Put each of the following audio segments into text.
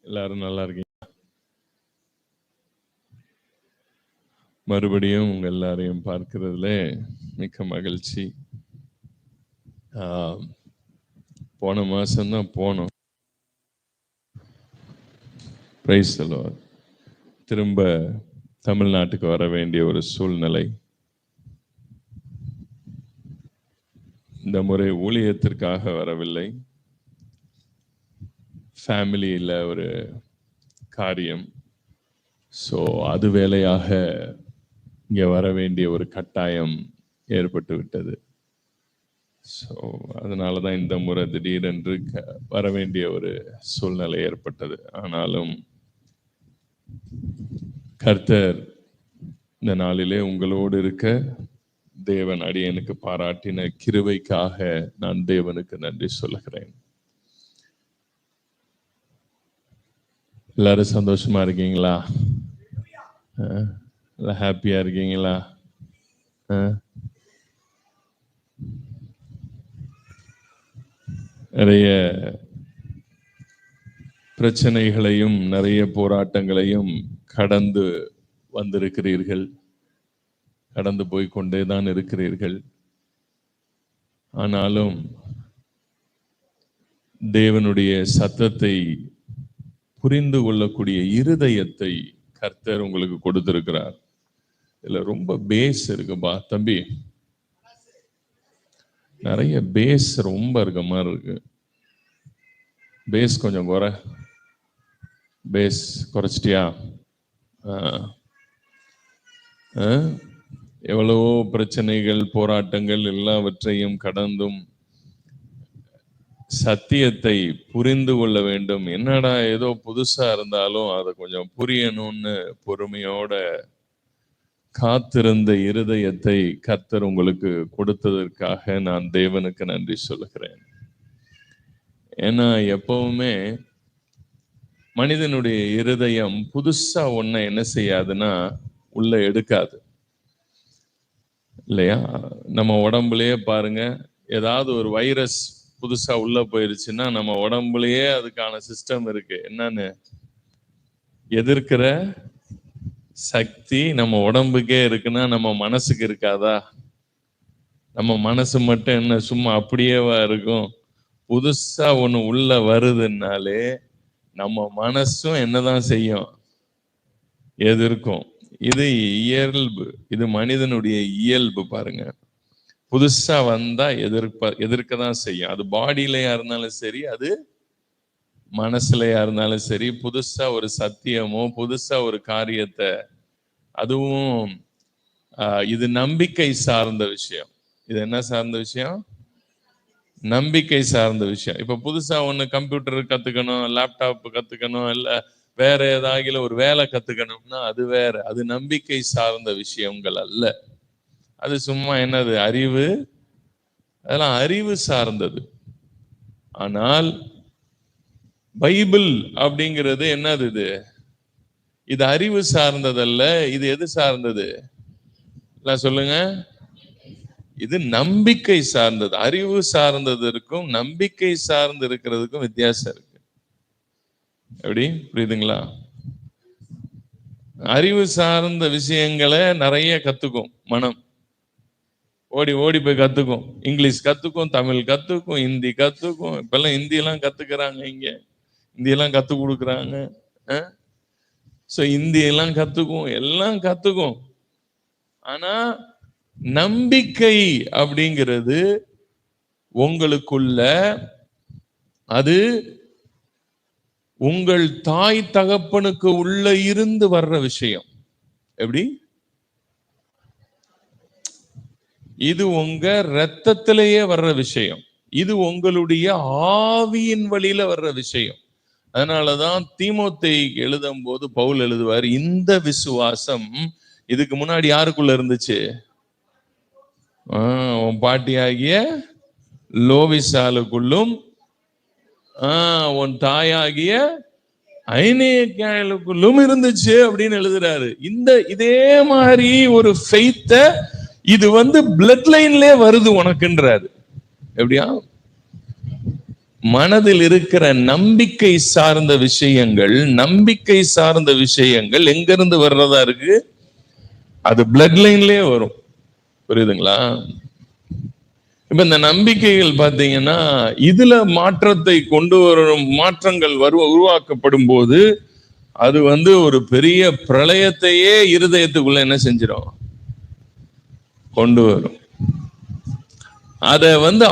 எல்லாரும் நல்லா இருக்கீங்க? மறுபடியும் உங்க எல்லாரையும் பார்க்கிறதுல மிக்க மகிழ்ச்சி. போன மாசம்தான் போனோம். Praise the Lord. திரும்ப தமிழ்நாட்டுக்கு வர வேண்டிய ஒரு சூழ்நிலை. இந்த முறை ஊழியத்திற்காக வரவில்லை, ஃபேமிலியில் ஒரு காரியம். ஸோ அது வேலையாக இங்கே வர வேண்டிய ஒரு கட்டாயம் ஏற்பட்டு விட்டது. ஸோ அதனால தான் இந்த முறை திடீரென்று வர வேண்டிய ஒரு சூழ்நிலை ஏற்பட்டது. ஆனாலும் கர்த்தர் இந்த நாளிலே உங்களோடு இருக்க தேவன் அடியனுக்கு பாராட்டின கிருபைக்காக நான் தேவனுக்கு நன்றி சொல்லுகிறேன். எல்லாரும் சந்தோஷமா இருக்கீங்களா? ஹாப்பியா இருக்கீங்களா? நிறைய பிரச்சனைகளையும் நிறைய போராட்டங்களையும் கடந்து வந்திருக்கிறீர்கள், கடந்து போய்கொண்டே தான் இருக்கிறீர்கள். ஆனாலும் தேவனுடைய சத்தத்தை புரிந்து கொள்ளக்கூடிய இருதயத்தை கர்த்தர் உங்களுக்கு கொடுத்திருக்கிறார். இதுல ரொம்ப பேஸ் இருக்குப்பா தம்பி, நிறைய பேஸ் ரொம்ப இருக்க மாதிரி இருக்கு. பேஸ் கொஞ்சம் குறை. பேஸ் குறைச்சிட்டியா? எவ்வளவோ பிரச்சனைகள் போராட்டங்கள் எல்லாவற்றையும் கடந்தும் சத்தியத்தை புரிந்து கொள்ள வேண்டும். என்னடா ஏதோ புதுசா இருந்தாலும் அதை கொஞ்சம் புரியணும்னு பொறுமையோட காத்திருந்த இருதயத்தை கர்த்தர் உங்களுக்கு கொடுத்ததற்காக நான் தேவனுக்கு நன்றி சொல்லுகிறேன். ஏன்னா எப்பவுமே மனிதனுடைய இருதயம் புதுசா ஒன்ன என்ன செய்யாதுன்னா உள்ள எடுக்காது இல்லையா? நம்ம உடம்புலயே பாருங்க, ஏதாவது ஒரு வைரஸ் புதுசா உள்ள போயிருச்சுன்னா நம்ம உடம்புலயே அதுக்கான சிஸ்டம் இருக்கு. என்னன்னு, எதிர்க்கிற சக்தி நம்ம உடம்புக்கே இருக்குன்னா நம்ம மனசுக்கு இருக்காதா? நம்ம மனசு மட்டும் என்ன சும்மா அப்படியேவா இருக்கும்? புதுசா ஒண்ணு உள்ள வருதுன்னாலே நம்ம மனசும் என்னதான் செய்யும்? எதிர்க்கும். இது இயல்பு, இது மனிதனுடைய இயல்பு. பாருங்க, புதுசா வந்தா எதிர்க்க தான் செய்யும். அது பாடியிலயா இருந்தாலும் சரி, அது மனசுலயா இருந்தாலும் சரி. புதுசா ஒரு சத்தியமோ புதுசா ஒரு காரியத்தை, அதுவும் இது நம்பிக்கை சார்ந்த விஷயம். இது என்ன சார்ந்த விஷயம்? நம்பிக்கை சார்ந்த விஷயம். இப்ப புதுசா ஒண்ணு கம்ப்யூட்டர் கத்துக்கணும், லேப்டாப் கத்துக்கணும், இல்ல வேற ஏதாவது ஒரு வேலை கத்துக்கணும்னா அது வேற. அது நம்பிக்கை சார்ந்த விஷயங்கள் அல்ல. அது சும்மா என்னது, அறிவு. அதெல்லாம் அறிவு சார்ந்தது. ஆனால் பைபிள் அப்படிங்கிறது என்னது? இது அறிவு சார்ந்ததல்ல. இது எது சார்ந்தது? சொல்லுங்க. இது நம்பிக்கை சார்ந்தது. அறிவு சார்ந்ததற்கும் நம்பிக்கை சார்ந்து இருக்கிறதுக்கும் வித்தியாசம் இருக்கு. எப்படி புரியுதுங்களா? அறிவு சார்ந்த விஷயங்களை நிறைய கத்துக்கும் மனம், ஓடி ஓடி போய் கத்துக்கும். இங்கிலீஷ் கத்துக்கும், தமிழ் கத்துக்கும், ஹிந்தி கத்துக்கும். இப்பெல்லாம் ஹிந்தி எல்லாம் கத்துக்கிறாங்க, இங்க ஹிந்தி எல்லாம் கத்து கொடுக்குறாங்க. ஹிந்தி எல்லாம் கத்துக்கும், எல்லாம் கத்துக்கும். ஆனா நம்பிக்கை அப்படிங்கிறது உங்களுக்குள்ள, அது உங்கள் தாய் தகப்பனுக்கு உள்ள இருந்து வர்ற விஷயம். எப்படி? இது உங்க ரத்தத்திலேயே வர்ற விஷயம். இது உங்களுடைய ஆவியின் வழியில வர்ற விஷயம். அதனாலதான் தீமோத்தேயுக்கு எழுதும் போது பவுல் எழுதுவார், இந்த விசுவாசம் இதுக்கு முன்னாடி யாருக்குள்ள இருந்துச்சு? உன் பாட்டியாகிய லோவிசாலுக்குள்ளும் உன் தாயாகிய ஐனேயாளுக்குள்ளும் இருந்துச்சு அப்படின்னு எழுதுறாரு. இதே மாதிரி ஒரு ஃபெய்த்த இது பிளட் லைன்லயே வருது உனக்குன்றாரு. எப்படியா? மனதில் இருக்கிற நம்பிக்கை சார்ந்த விஷயங்கள் எங்கிருந்து வர்றதா இருக்கு? அது பிளட் லைன்லயே வரும். புரியுதுங்களா? இப்ப இந்த நம்பிக்கைகள் பாத்தீங்கன்னா இதுல மாற்றத்தை கொண்டு வரும், மாற்றங்கள் உருவாக்கப்படும் போது அது ஒரு பெரிய பிரளயத்தையே இருதயத்துக்குள்ள என்ன செஞ்சிடும்? கொண்டு வரும். அத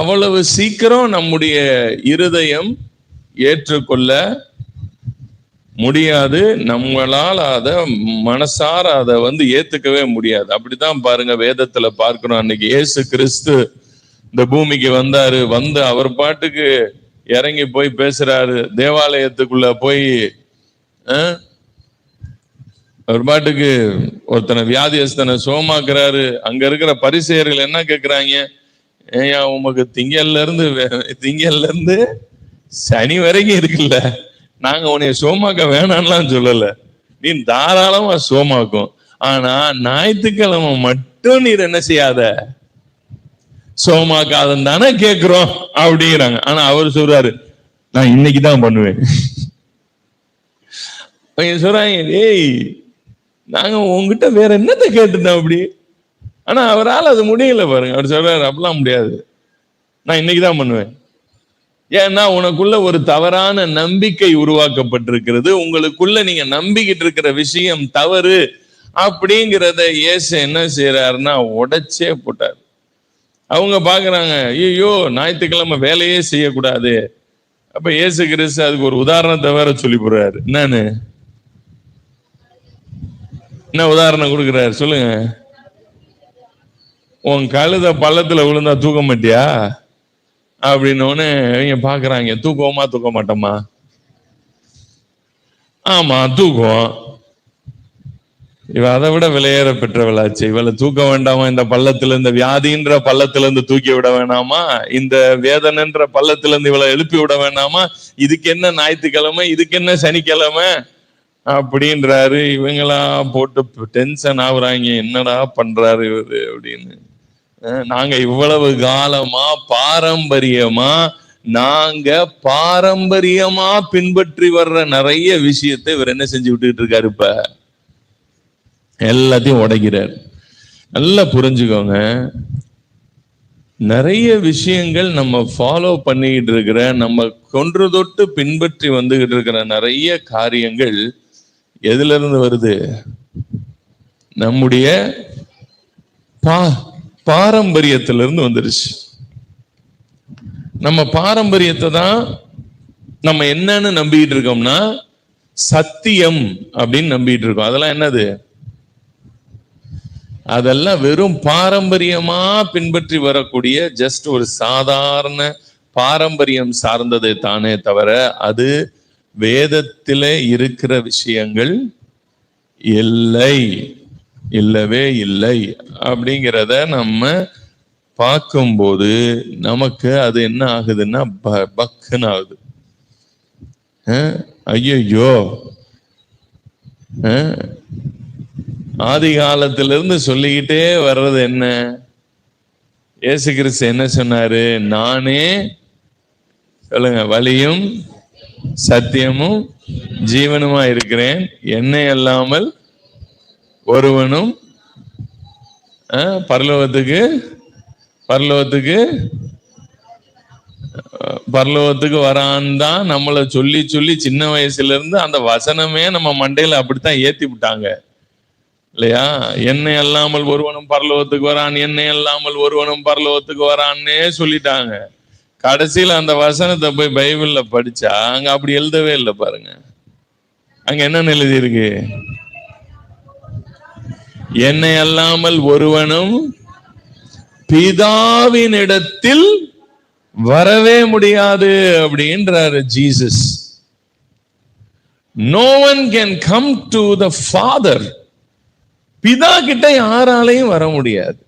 அவ்வளவு சீக்கிரம் நம்முடைய இருதயம் ஏற்றுக்கொள்ள முடியாது. நம்மளால் அத மனசார அத ஏத்துக்கவே முடியாது. அப்படித்தான் பாருங்க, வேதத்துல பார்க்கிறோம். அன்னைக்கு இயேசு கிறிஸ்து இந்த பூமிக்கு வந்தாரு. அவர் பாட்டுக்கு இறங்கி போய் பேசுறாரு. தேவாலயத்துக்குள்ள போய் அவர் பாட்டுக்கு ஒருத்தனை வியாதியஸ்தனை சோமாக்குறாரு. அங்க இருக்கிற பரிசேயர்கள் என்ன கேக்குறாங்க? ஏயா, உமக்கு திங்கள்ல இருந்து சனி வரைக்கும் இருக்குல்ல, நாங்க உன்னைய சோமாக்க வேணாம்லாம் சொல்லல, நீ தாராளமா சோமாக்கும். ஆனா ஞாயிற்றுக்கிழமை மட்டும் நீர் என்ன செய்யாத, சோமாக்காதன்னு தானே கேக்குறோம் அப்படிங்கிறாங்க. ஆனா அவர் சொல்றாரு, நான் இன்னைக்குதான் பண்ணுவேன். சொல்றாங்க, ஏய் நாங்க உங்ககிட்ட வேற என்னத்த கேட்டுட்டோம் அப்படி. ஆனா அவரால் அது முடியல பாருங்க. அவர் சொல்றாரு, அப்படிலாம் முடியாது, நான் இன்னைக்குதான் பண்ணுவேன். ஏன்னா உனக்குள்ள ஒரு தவறான நம்பிக்கை உருவாக்கப்பட்டிருக்கிறது. உங்களுக்குள்ள நீங்க நம்பிக்கிட்டு இருக்கிற விஷயம் தவறு அப்படிங்கிறத இயேசு என்ன செய்யறாருன்னா உடைச்சே போட்டார். அவங்க பாக்குறாங்க, ஐயோ ஞாயிற்றுக்கிழமை வேலையே செய்யக்கூடாது. அப்ப இயேசு கிறிஸ்து அதுக்கு ஒரு உதாரணத்தை வேற சொல்லி போடுறாரு. என்ன உதாரணம் கொடுக்குறாரு சொல்லுங்க? உன் கழுத பள்ளத்துல விழுந்தா தூக்க மாட்டியா அப்படின்னு இவங்க பாக்குறாங்க. தூக்குவோமா தூக்க மாட்டோமா? ஆமா தூக்குவோம். இவ அதை விட விலையேற பெற்றவளாச்சு, இவளை தூக்க வேண்டாமா? இந்த பள்ளத்துல, இந்த வியாதின்ற பள்ளத்துல இருந்து தூக்கி விட வேணாமா? இந்த வேதனைன்ற பள்ளத்துல இருந்து இவளை எழுப்பி விட வேணாமா? இதுக்கு என்ன ஞாயிற்றுக்கிழமை, இதுக்கு என்ன சனிக்கிழமை அப்படின்றாரு. இவங்களா போட்டு டென்ஷன் ஆகுறாங்க, என்னடா பண்றாரு இவரு அப்படின்னு. நாங்க இவ்வளவு காலமா பாரம்பரியமா பின்பற்றி வர்ற நிறைய விஷயத்தை இவர் என்ன செஞ்சு விட்டுட்டு இருக்காரு? இப்ப எல்லாத்தையும் உடைக்கிறார். நல்லா புரிஞ்சுக்கோங்க, நிறைய விஷயங்கள் நம்ம ஃபாலோ பண்ணிக்கிட்டு இருக்கிற, நம்ம கொன்று தொட்டு பின்பற்றி வந்துகிட்டு இருக்கிற நிறைய காரியங்கள் எதுல இருந்து வருது? நம்முடைய பாரம்பரியத்திலிருந்து வந்துருச்சு. நம்ம பாரம்பரியத்தை தான் நம்ம என்னன்னு நம்பிக்கிட்டு இருக்கோம்னா சத்தியம் அப்படின்னு நம்பிட்டு இருக்கோம். அதெல்லாம் என்னது? அதெல்லாம் வெறும் பாரம்பரியமா பின்பற்றி வரக்கூடிய ஜஸ்ட் ஒரு சாதாரண பாரம்பரியம் சார்ந்ததை தானே தவிர அது வேதத்திலே இருக்கிற விஷயங்கள் இல்லை, இல்லவே இல்லை. அப்படிங்கிறத நம்ம பார்க்கும்போது நமக்கு அது என்ன ஆகுதுன்னா பக்குன்னு ஆகுது. ஐயோ, ஆதி காலத்திலிருந்து சொல்லிக்கிட்டே வர்றது என்ன? இயேசு கிறிஸ்து என்ன சொன்னாரு? நானே, சொல்லுங்க, வழியும் சத்தியமும் ஜீவனுமா இருக்கிறேன், என்னை அல்லாமல் ஒருவனும் பரலோகத்துக்கு வரான் தான் நம்மளை சொல்லி சொல்லி சின்ன வயசுல இருந்து அந்த வசனமே நம்ம மண்டையில அப்படித்தான் ஏத்தி விட்டாங்க இல்லையா? என்னை அல்லாமல் ஒருவனும் பரலோகத்துக்கு வரான், என்னை அல்லாமல் ஒருவனும் பரலோகத்துக்கு வரான்னே சொல்லிட்டாங்க. கடைசியில அந்த வசனத்தை போய் பைபிள்ல படிச்சா அங்க அப்படி எழுதவே இல்லை பாருங்க. அங்க என்ன எழுதி இருக்கு? என்னை அல்லாமல் ஒருவனும் பிதாவின் இடத்தில் வரவே முடியாது அப்படின்றாரு Jesus. No one can come to the Father. பிதா கிட்ட யாராலையும் வர முடியாது.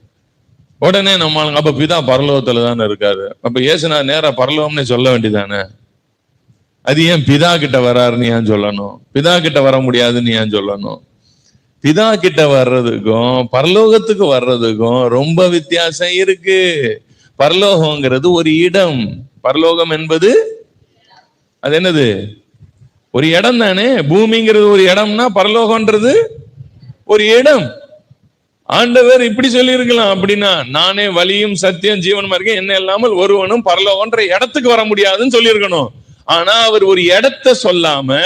உடனே நம்ம அப்ப பிதா பரலோகத்துல தானே இருக்காரு, அப்ப இயேசுனா நேரா பரலோகம்னு சொல்ல வேண்டியதானே? அது ஏன் பிதா கிட்ட வராருன்னு ஏன் சொல்லணும்? பிதா கிட்ட வர முடியாதுன்னு ஏன் சொல்லணும்? பிதா கிட்ட வர்றதுக்கும் பரலோகத்துக்கு வர்றதுக்கும் ரொம்ப வித்தியாசம் இருக்கு. பரலோகங்கிறது ஒரு இடம், பரலோகம் என்பது அது என்னது? ஒரு இடம் தானே. பூமிங்கிறது ஒரு இடம்னா பரலோகம்ன்றது ஒரு இடம். ஆண்டவர் இப்படி சொல்லி இருக்கலாம், அப்படின்னா நானே வழியும் சத்தியம் ஜீவனுமா இருக்கேன், என்ன இல்லாமல் ஒருவனும் பரலோகன்ற இடத்துக்கு வர முடியாதுன்னு சொல்லி இருக்கணும். ஆனா அவர் ஒரு இடத்தை சொல்லாம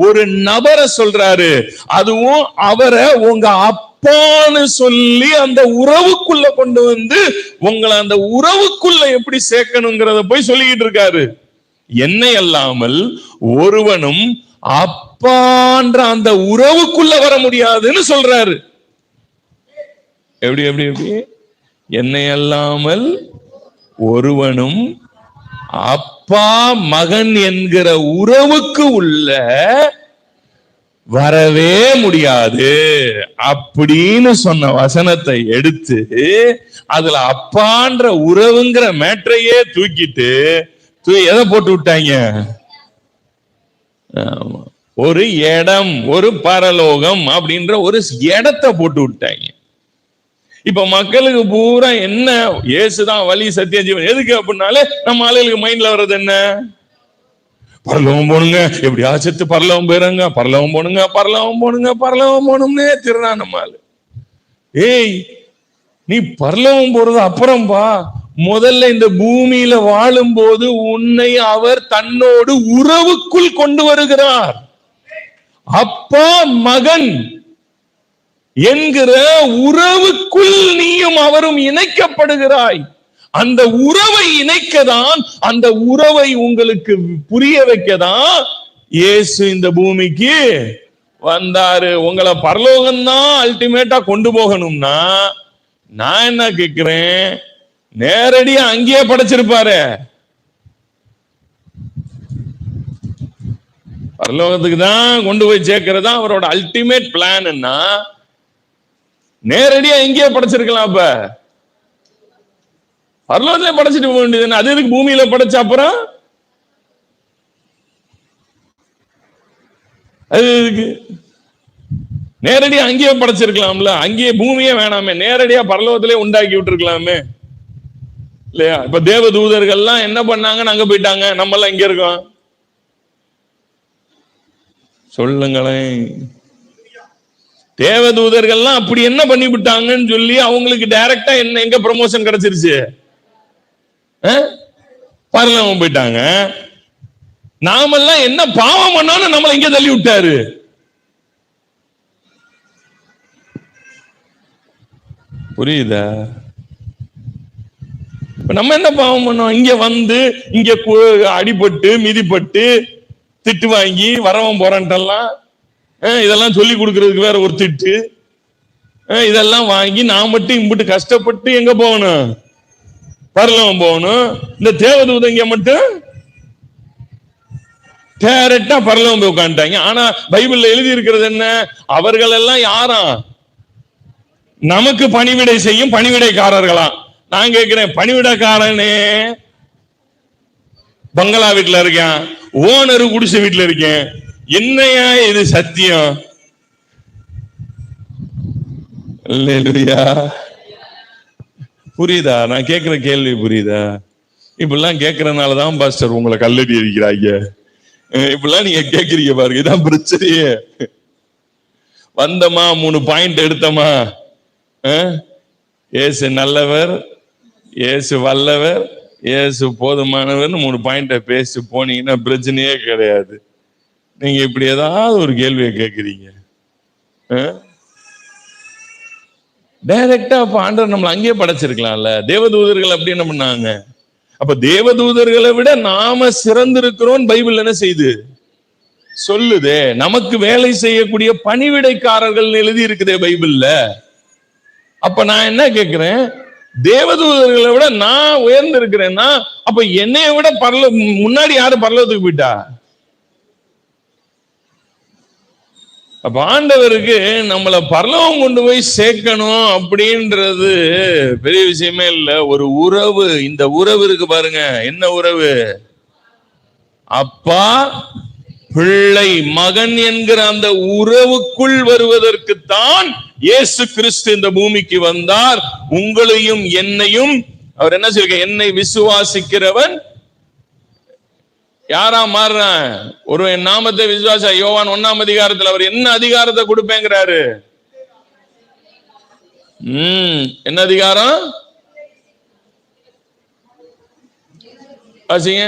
ஒரு நபரை சொல்றாரு. அதுவும் அவரை உங்க அப்பான்னு சொல்லி அந்த உறவுக்குள்ள கொண்டு வந்து உங்களை அந்த உறவுக்குள்ள எப்படி சேர்க்கணுங்கிறத போய் சொல்லிக்கிட்டு இருக்காரு. என்னை அல்லாமல் ஒருவனும் அப்பான்ற அந்த உறவுக்குள்ள வர முடியாதுன்னு சொல்றாரு. எப்படி எப்படி எப்படி? என்னை அல்லாமல் ஒருவனும் அப்பா மகன் என்கிற உறவுக்கு உள்ள வரவே முடியாது அப்படின்னு சொன்ன வசனத்தை எடுத்து அதுல அப்பான்ற உறவுங்கிற மேட்டரையே தூக்கிட்டு எதை போட்டு விட்டாங்க? ஒரு இடம், ஒரு பரலோகம் அப்படின்ற ஒரு இடத்தை போட்டு விட்டாங்க. இப்ப மக்களுக்கு பூரா என்ன, இயேசுதான் வழி சத்தியம் ஜீவன். எதுக்கு அப்படின்னாலே நம்ம ஆளுகளுக்கு மைண்ட்ல வர்றது என்ன? பரலோகம் போனுங்க, எப்படியா செத்து பரலோகம் போயிருங்க, பரலோகம் போனுங்க, பரலோகம் போனுங்க, பரலோகம் போகணும்னே திருநா நம்ம ஆளு. ஏய், நீ பரலோகம் போறது அப்புறம்பா. முதல்ல இந்த பூமியில வாழும் போது உன்னை அவர் தன்னோடு உறவுக்குள் கொண்டு வருகிறார். அப்பா மகன் என்கிற உறவுக்குள் நீயும் அவரும் இணைக்கப்படுகிறாய். அந்த உறவை இணைக்கதான், அந்த உறவை உங்களுக்கு புரிய வைக்கதான் இயேசு இந்த பூமிக்கு வந்தாரு. உங்களை பரலோகம் தான் அல்டிமேட்டா கொண்டு போகணும்னா நான் என்ன கேட்கிறேன், நேரடியா அங்கேயே படைச்சிருப்பாரு. பரலோகத்துக்கு தான் கொண்டு போய் சேர்க்கிறதா அவரோட அல்டிமேட் பிளான்னா நேரடியா எங்கேயே படைச்சிருக்கலாம். அப்ப பரலோகத்திலே படைச்சிட்டு போக வேண்டியது, அது எதுக்கு பூமியில படைச்ச அப்புறம்? அது எதுக்கு? நேரடியா அங்கேயே படைச்சிருக்கலாம்ல. அங்கேயே பூமியே வேணாமே, நேரடியா பரலோகத்திலே உண்டாக்கி விட்டுருக்கலாமே இல்லையா? இப்ப தேவ தூதர்கள்லாம் என்ன பண்ணாங்கன்னு அங்க போயிட்டாங்க, நம்ம எல்லாம் இங்க இருக்கோம். சொல்லுங்களேன். தேவதூதர்கள்லாம் அப்படி என்ன பண்ணி விட்டாங்கன்னு சொல்லி அவங்களுக்கு டைரக்டா என்ன எங்க ப்ரமோஷன் கிடைச்சிருச்சு? பரலோகம் போயிட்டாங்க. நாமெல்லாம் என்ன பாவம் பண்ணாலும் நம்மள இங்க தள்ளி விட்டாரு. புரியுதா? நம்ம என்ன பாவம் பண்ணோம்? இங்க வந்து இங்க அடிபட்டு மிதிப்பட்டு திட்டு வாங்கி வரவன் போறான்ட்டெல்லாம் இதெல்லாம் சொல்லி கொடுக்கறதுக்கு வேற ஒரு திட்டு, இதெல்லாம் வாங்கி நான் மட்டும் இம்பிட்டு கஷ்டப்பட்டு எங்க போகணும்? பரலோகம் போகணும். இந்த தேவதூதங்க மட்டும் டைரக்டா பரலோகம் போய் உட்காந்துட்டாங்க. ஆனா பைபிள்ல எழுதி இருக்கிறது என்ன? அவர்கள் எல்லாம் யாரா? நமக்கு பணிவிடை செய்யும் பணிவிடைக்காரர்களாம். நான் கேட்கிறேன், பணிவிடைக்காரனே பங்களா வீட்டுல இருக்கேன், ஓனரு குடிசை வீட்டுல இருக்கேன், என்னையா இது சத்தியம்? புரியுதா? நான் கேட்கிற கேள்வி புரியுதா? இப்படிலாம் கேட்கறதுனாலதான் பாஸ்டர் உங்களை கல்லடி அடிக்கிறாங்க. இப்படிலாம் நீங்க கேட்கறீங்க பாருங்க, இதான் பிரச்சனையே. வந்தமா 3 பாயிண்ட் எடுத்தமா, இயேசு நல்லவர், இயேசு வல்லவர், இயேசு போதுமானவர்னு 3 பாயிண்ட பேசி போனீங்கன்னா பிரச்சனையே கிடையாது. நீங்க இப்படி ஏதாவது ஒரு கேள்வியை கேட்கிறீங்க. டைரக்டா அப்ப ஆண்டவர் நம்மள அங்கேயே படைச்சிருக்கலாம்ல. தேவதூதர்கள் அப்படி என்ன பண்ணாங்க? அப்ப தேவதூதர்களை விட நாம சிறந்திருக்கிறோம் பைபிள் என்ன செய்து சொல்லுதே. நமக்கு வேலை செய்யக்கூடிய பணிவிடைக்காரர்கள் எழுதி இருக்குதே பைபிள்ல. அப்ப நான் என்ன கேட்கிறேன், தேவதூதர்களை விட நான் உயர்ந்து இருக்கிறேன்னா அப்ப என்னைய விட முன்னாடி யாரு பரலோகத்துக்கு போயிட்டா? அப்ப ஆண்டவருக்கு நம்மள பரலோகம் கொண்டு போய் சேர்க்கணும் அப்படின்றது பெரிய விஷயமே இல்லை. ஒரு உறவு, இந்த உறவு இருக்கு பாருங்க. என்ன உறவு? அப்பா பிள்ளை மகன் என்கிற அந்த உறவுக்குள் வருவதற்குத்தான் இயேசு கிறிஸ்து இந்த பூமிக்கு வந்தார். உங்களையும் என்னையும் அவர் என்ன சொல்ற, என்னை விசுவாசிக்கிறவன் யாரா மாறுறான்? ஒரு என் நாமத்தை விசுவாச. யோவான் 1ஆம் அதிகாரத்தில் அவர் என்ன அதிகாரத்தை கொடுப்பேங்கிறாரு? என்ன அதிகாரம்? வாசிங்க.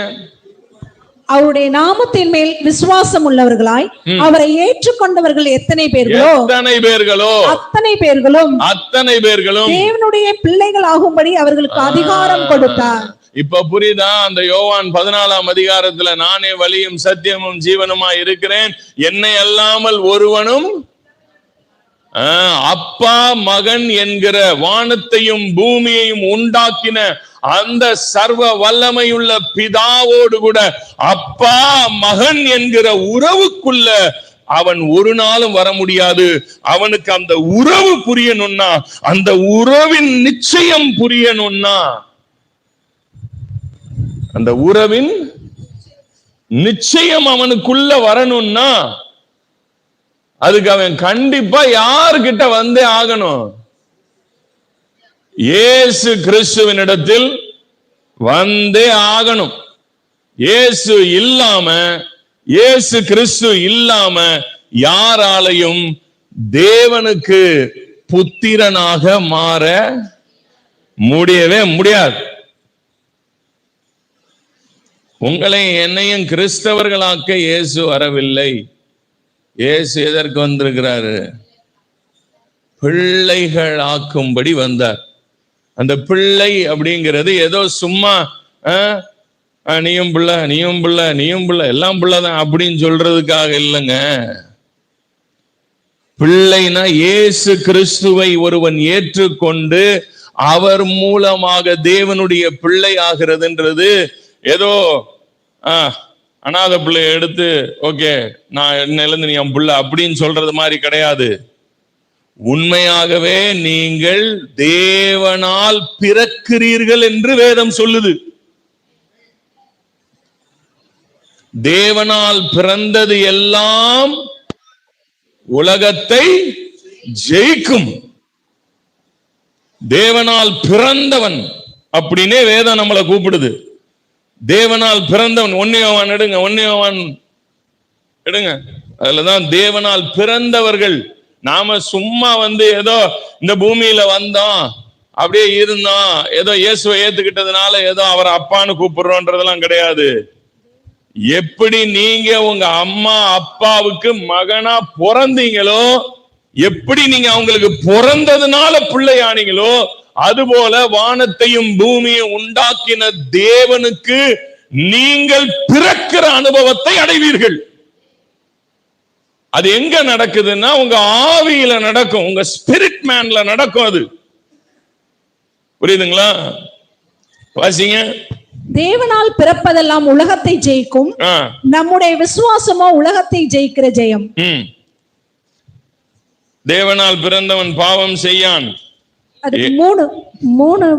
அவருடைய நாமத்தின் மேல் விசுவாசம் உள்ளவர்களாய் அவரை ஏற்றுக்கொண்டவர்கள் எத்தனை பேர்களோ அத்தனை பேர்களும் தேவனுடைய பிள்ளைகள் ஆகும்படி அவர்களுக்கு அதிகாரம் கொடுத்தார். இப்ப புரியுதா? அந்த யோவான் 14ஆம் அதிகாரத்துல நானே வழியும் சத்தியமும் ஜீவனுமா இருக்கிறேன், என்னை அல்லாமல் ஒருவனும் அப்பா மகன் என்கிற வானத்தையும் பூமியையும் உண்டாக்கின அந்த சர்வ வல்லமையுள்ள பிதாவோடு கூட அப்பா மகன் என்கிற உறவுக்குள்ள அவன் ஒரு நாளும் வர முடியாது. அவனுக்கு அந்த உறவு புரியணும்னா, அந்த உறவின் நிச்சயம் புரியணும்னா, அந்த உறவின் நிச்சயம் அவனுக்குள்ள வரணும்னா, அதுக்கு அவன் கண்டிப்பா யாருக்கிட்ட வந்தே ஆகணும்? இயேசு கிறிஸ்துவினிடத்தில் வந்தே ஆகணும். இயேசு கிறிஸ்து இல்லாம யாராலையும் தேவனுக்கு புத்திரனாக மாற முடியவே முடியாது. உங்களை என்னையும் கிறிஸ்தவர்களாக்க இயேசு வரவில்லை. இயேசு எதற்கு வந்திருக்கிறாரு? பிள்ளைகள் ஆக்கும்படி வந்தார். அந்த பிள்ளை அப்படிங்கிறது ஏதோ சும்மா நீயும் பிள்ளை எல்லாம் பிள்ளைதான் அப்படின்னு சொல்றதுக்காக இல்லைங்க. பிள்ளைனா இயேசு கிறிஸ்துவை ஒருவன் ஏற்றுக்கொண்டு அவர் மூலமாக தேவனுடைய பிள்ளை ஆகிறதுன்றது ஏதோ அநாத பிள்ளை எடுத்து ஓகே நான் என்னிலிருந்து நீ என் பிள்ளை அப்படின்னு சொல்றது மாதிரி கிடையாது. உண்மையாகவே நீங்கள் தேவனால் பிறக்கிறீர்கள் என்று வேதம் சொல்லுது. தேவனால் பிறந்தது எல்லாம் உலகத்தை ஜெயிக்கும். தேவனால் பிறந்தவன் அப்படின்னே வேதம் நம்மளை கூப்பிடுது. தேவனால் பிறந்தவன் 1 யோவான் எடுங்க, 1 யோவான் எடுங்க. அதுலதான் தேவனால் பிறந்தவர்கள். நாம சும்மா ஏதோ இந்த பூமியில வந்தோம், அப்படியே இருந்தோம், ஏதோ இயேசுவை ஏத்துக்கிட்டதுனால ஏதோ அவரை அப்பான்னு கூப்பிடுறோன்றதெல்லாம் கிடையாது. எப்படி நீங்க உங்க அம்மா அப்பாவுக்கு மகனா பிறந்தீங்களோ, எப்படி நீங்க அவங்களுக்கு பிறந்ததுனால பிள்ளையானீங்களோ, அதுபோல வானத்தையும் பூமியையும் உண்டாக்கின தேவனுக்கு நீங்கள் பிறக்கிற அனுபவத்தை அடைவீர்கள். அது எங்க நடக்குதுன்னா உங்க ஆவியில நடக்கும், உங்க ஸ்பிரிட் மேன்ல நடக்கும். அது புரியுதுங்களா? வாசிங்க. தேவனால் பிறப்பதெல்லாம் உலகத்தை ஜெயிக்கும், நம்முடைய விசுவாசமோ உலகத்தை ஜெயிக்கிற ஜெயம். தேவனால் பிறந்தவன் பாவம் செய்யான். அது 3:9.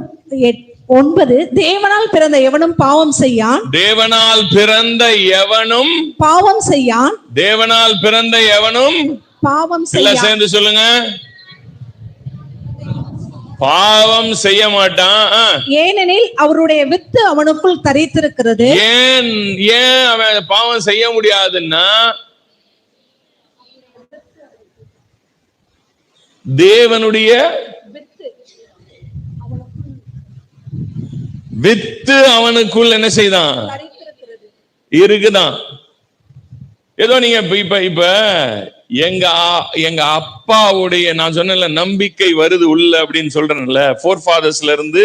தேவனால் பிறந்த எவனும் பாவம் செய்யான். தேவனால் பிறந்த எவனும் பாவம் செய்யான். தேவனால் பிறந்த எவனும் பாவம் செய்யான். சேர்ந்து சொல்லுங்க. பாவம் செய்ய மாட்டான். ஏனெனில் அவருடைய வித்து அவனுக்குள் தரித்திருக்கிறது. ஏன் அவன் பாவம் செய்ய முடியாதுன்னா, தேவனுடைய வித்து அவனுக்குள் என்ன செய்தான்? இருக்குதான். ஏதோ நீங்க இப்ப எங்க அப்பாவுடைய நான் சொன்ன நம்பிக்கை வருது உள்ள அப்படின்னு சொல்றேன்ல, ஃபோர்ஃபாதர்ஸ்ல இருந்து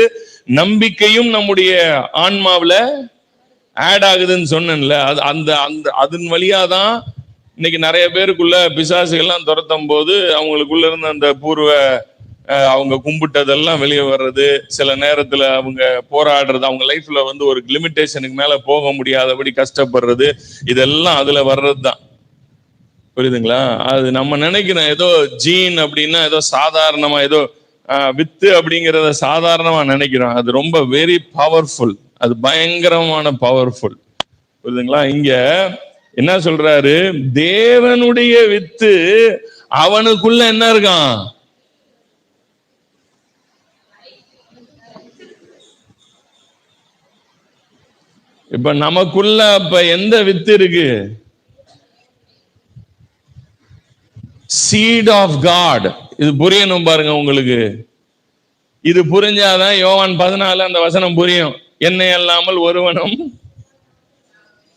நம்பிக்கையும் நம்முடைய ஆன்மாவில ஆட் ஆகுதுன்னு சொன்னேன்ல, அதன் வழியாதான் இன்னைக்கு நிறைய பேருக்குள்ள பிசாசுகள்லாம் துரத்தும் போது அவங்களுக்குள்ள இருந்து அந்த பூர்வ அவங்க கும்பிட்டதெல்லாம் வெளியே வர்றது, சில நேரத்துல அவங்க போராடுறது, அவங்க லைஃப்ல ஒரு லிமிட்டேஷனுக்கு மேல போக முடியாதபடி கஷ்டப்படுறது, இதெல்லாம் அதுல வர்றது தான். புரியுதுங்களா? அது நம்ம நினைக்கிறோம் ஏதோ ஜீன் அப்படின்னா ஏதோ சாதாரணமா ஏதோ வித்து அப்படிங்கிறத சாதாரணமா நினைக்கிறோம். அது ரொம்ப வெரி பவர்ஃபுல், அது பயங்கரமான பவர்ஃபுல். புரியுதுங்களா? இங்க என்ன சொல்றாரு? தேவனுடைய வித்து அவனுக்குள்ள என்ன இருக்கான்? இப்ப நமக்குள்ள அப்ப எந்த வித்து இருக்கு? Seed of god. இது புரியணும் பாருங்க உங்களுக்கு. இது புரிஞ்சாதான் யோவான் 14 அந்த வசனம் புரியும். என்னை அல்லாமல் ஒருவனும்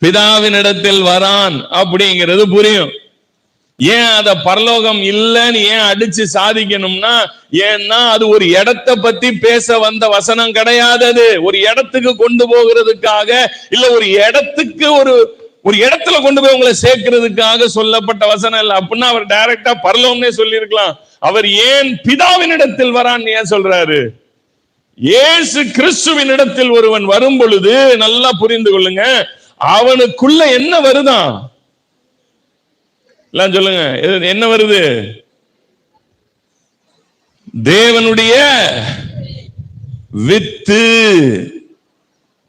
பிதாவினிடத்தில் வரான் அப்படிங்கிறது புரியும். ஏன் அத பரலோகம் இல்லைன்னு ஏன் அடிச்சு சாதிக்கணும்னா, ஏன்னா அது ஒரு இடத்தை பத்தி பேச வந்த வசனம் கிடையாது. அது ஒரு இடத்துக்கு கொண்டு போகிறதுக்காக, இல்ல ஒரு இடத்துக்கு ஒரு இடத்துல கொண்டு போய் உங்களை சேர்க்கிறதுக்காக சொல்லப்பட்ட வசனம் இல்ல. அப்படின்னா அவர் டைரக்டா பரலோகம்னே சொல்லியிருக்கலாம். அவர் ஏன் பிதாவினிடத்தில் வரான்னு ஏன் சொல்றாரு? இயேசு கிறிஸ்துவின் இடத்தில் ஒருவன் வரும் பொழுது நல்லா புரிந்து கொள்ளுங்க, அவனுக்குள்ள என்ன வருதான்? எல்லாம் சொல்லுங்க, என்ன வருது? தேவனுடைய with,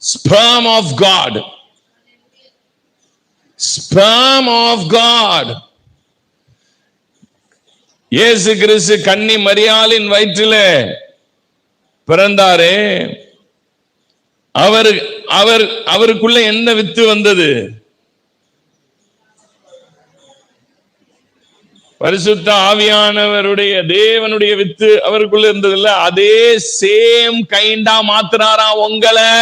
sperm of God, sperm of God. இயேசு கிறிஸ்து கன்னி மரியாளின் வயிற்றிலே பிறந்தாரே, அவருக்குள்ள என்ன வித்து வந்தது? பரிசுத்த ஆவியானவருடைய தேவனுடைய வித்து அவருக்குள்ள இருந்தது இல்ல. அதே சேம் கைண்டா மாத்துறாரா உங்களை,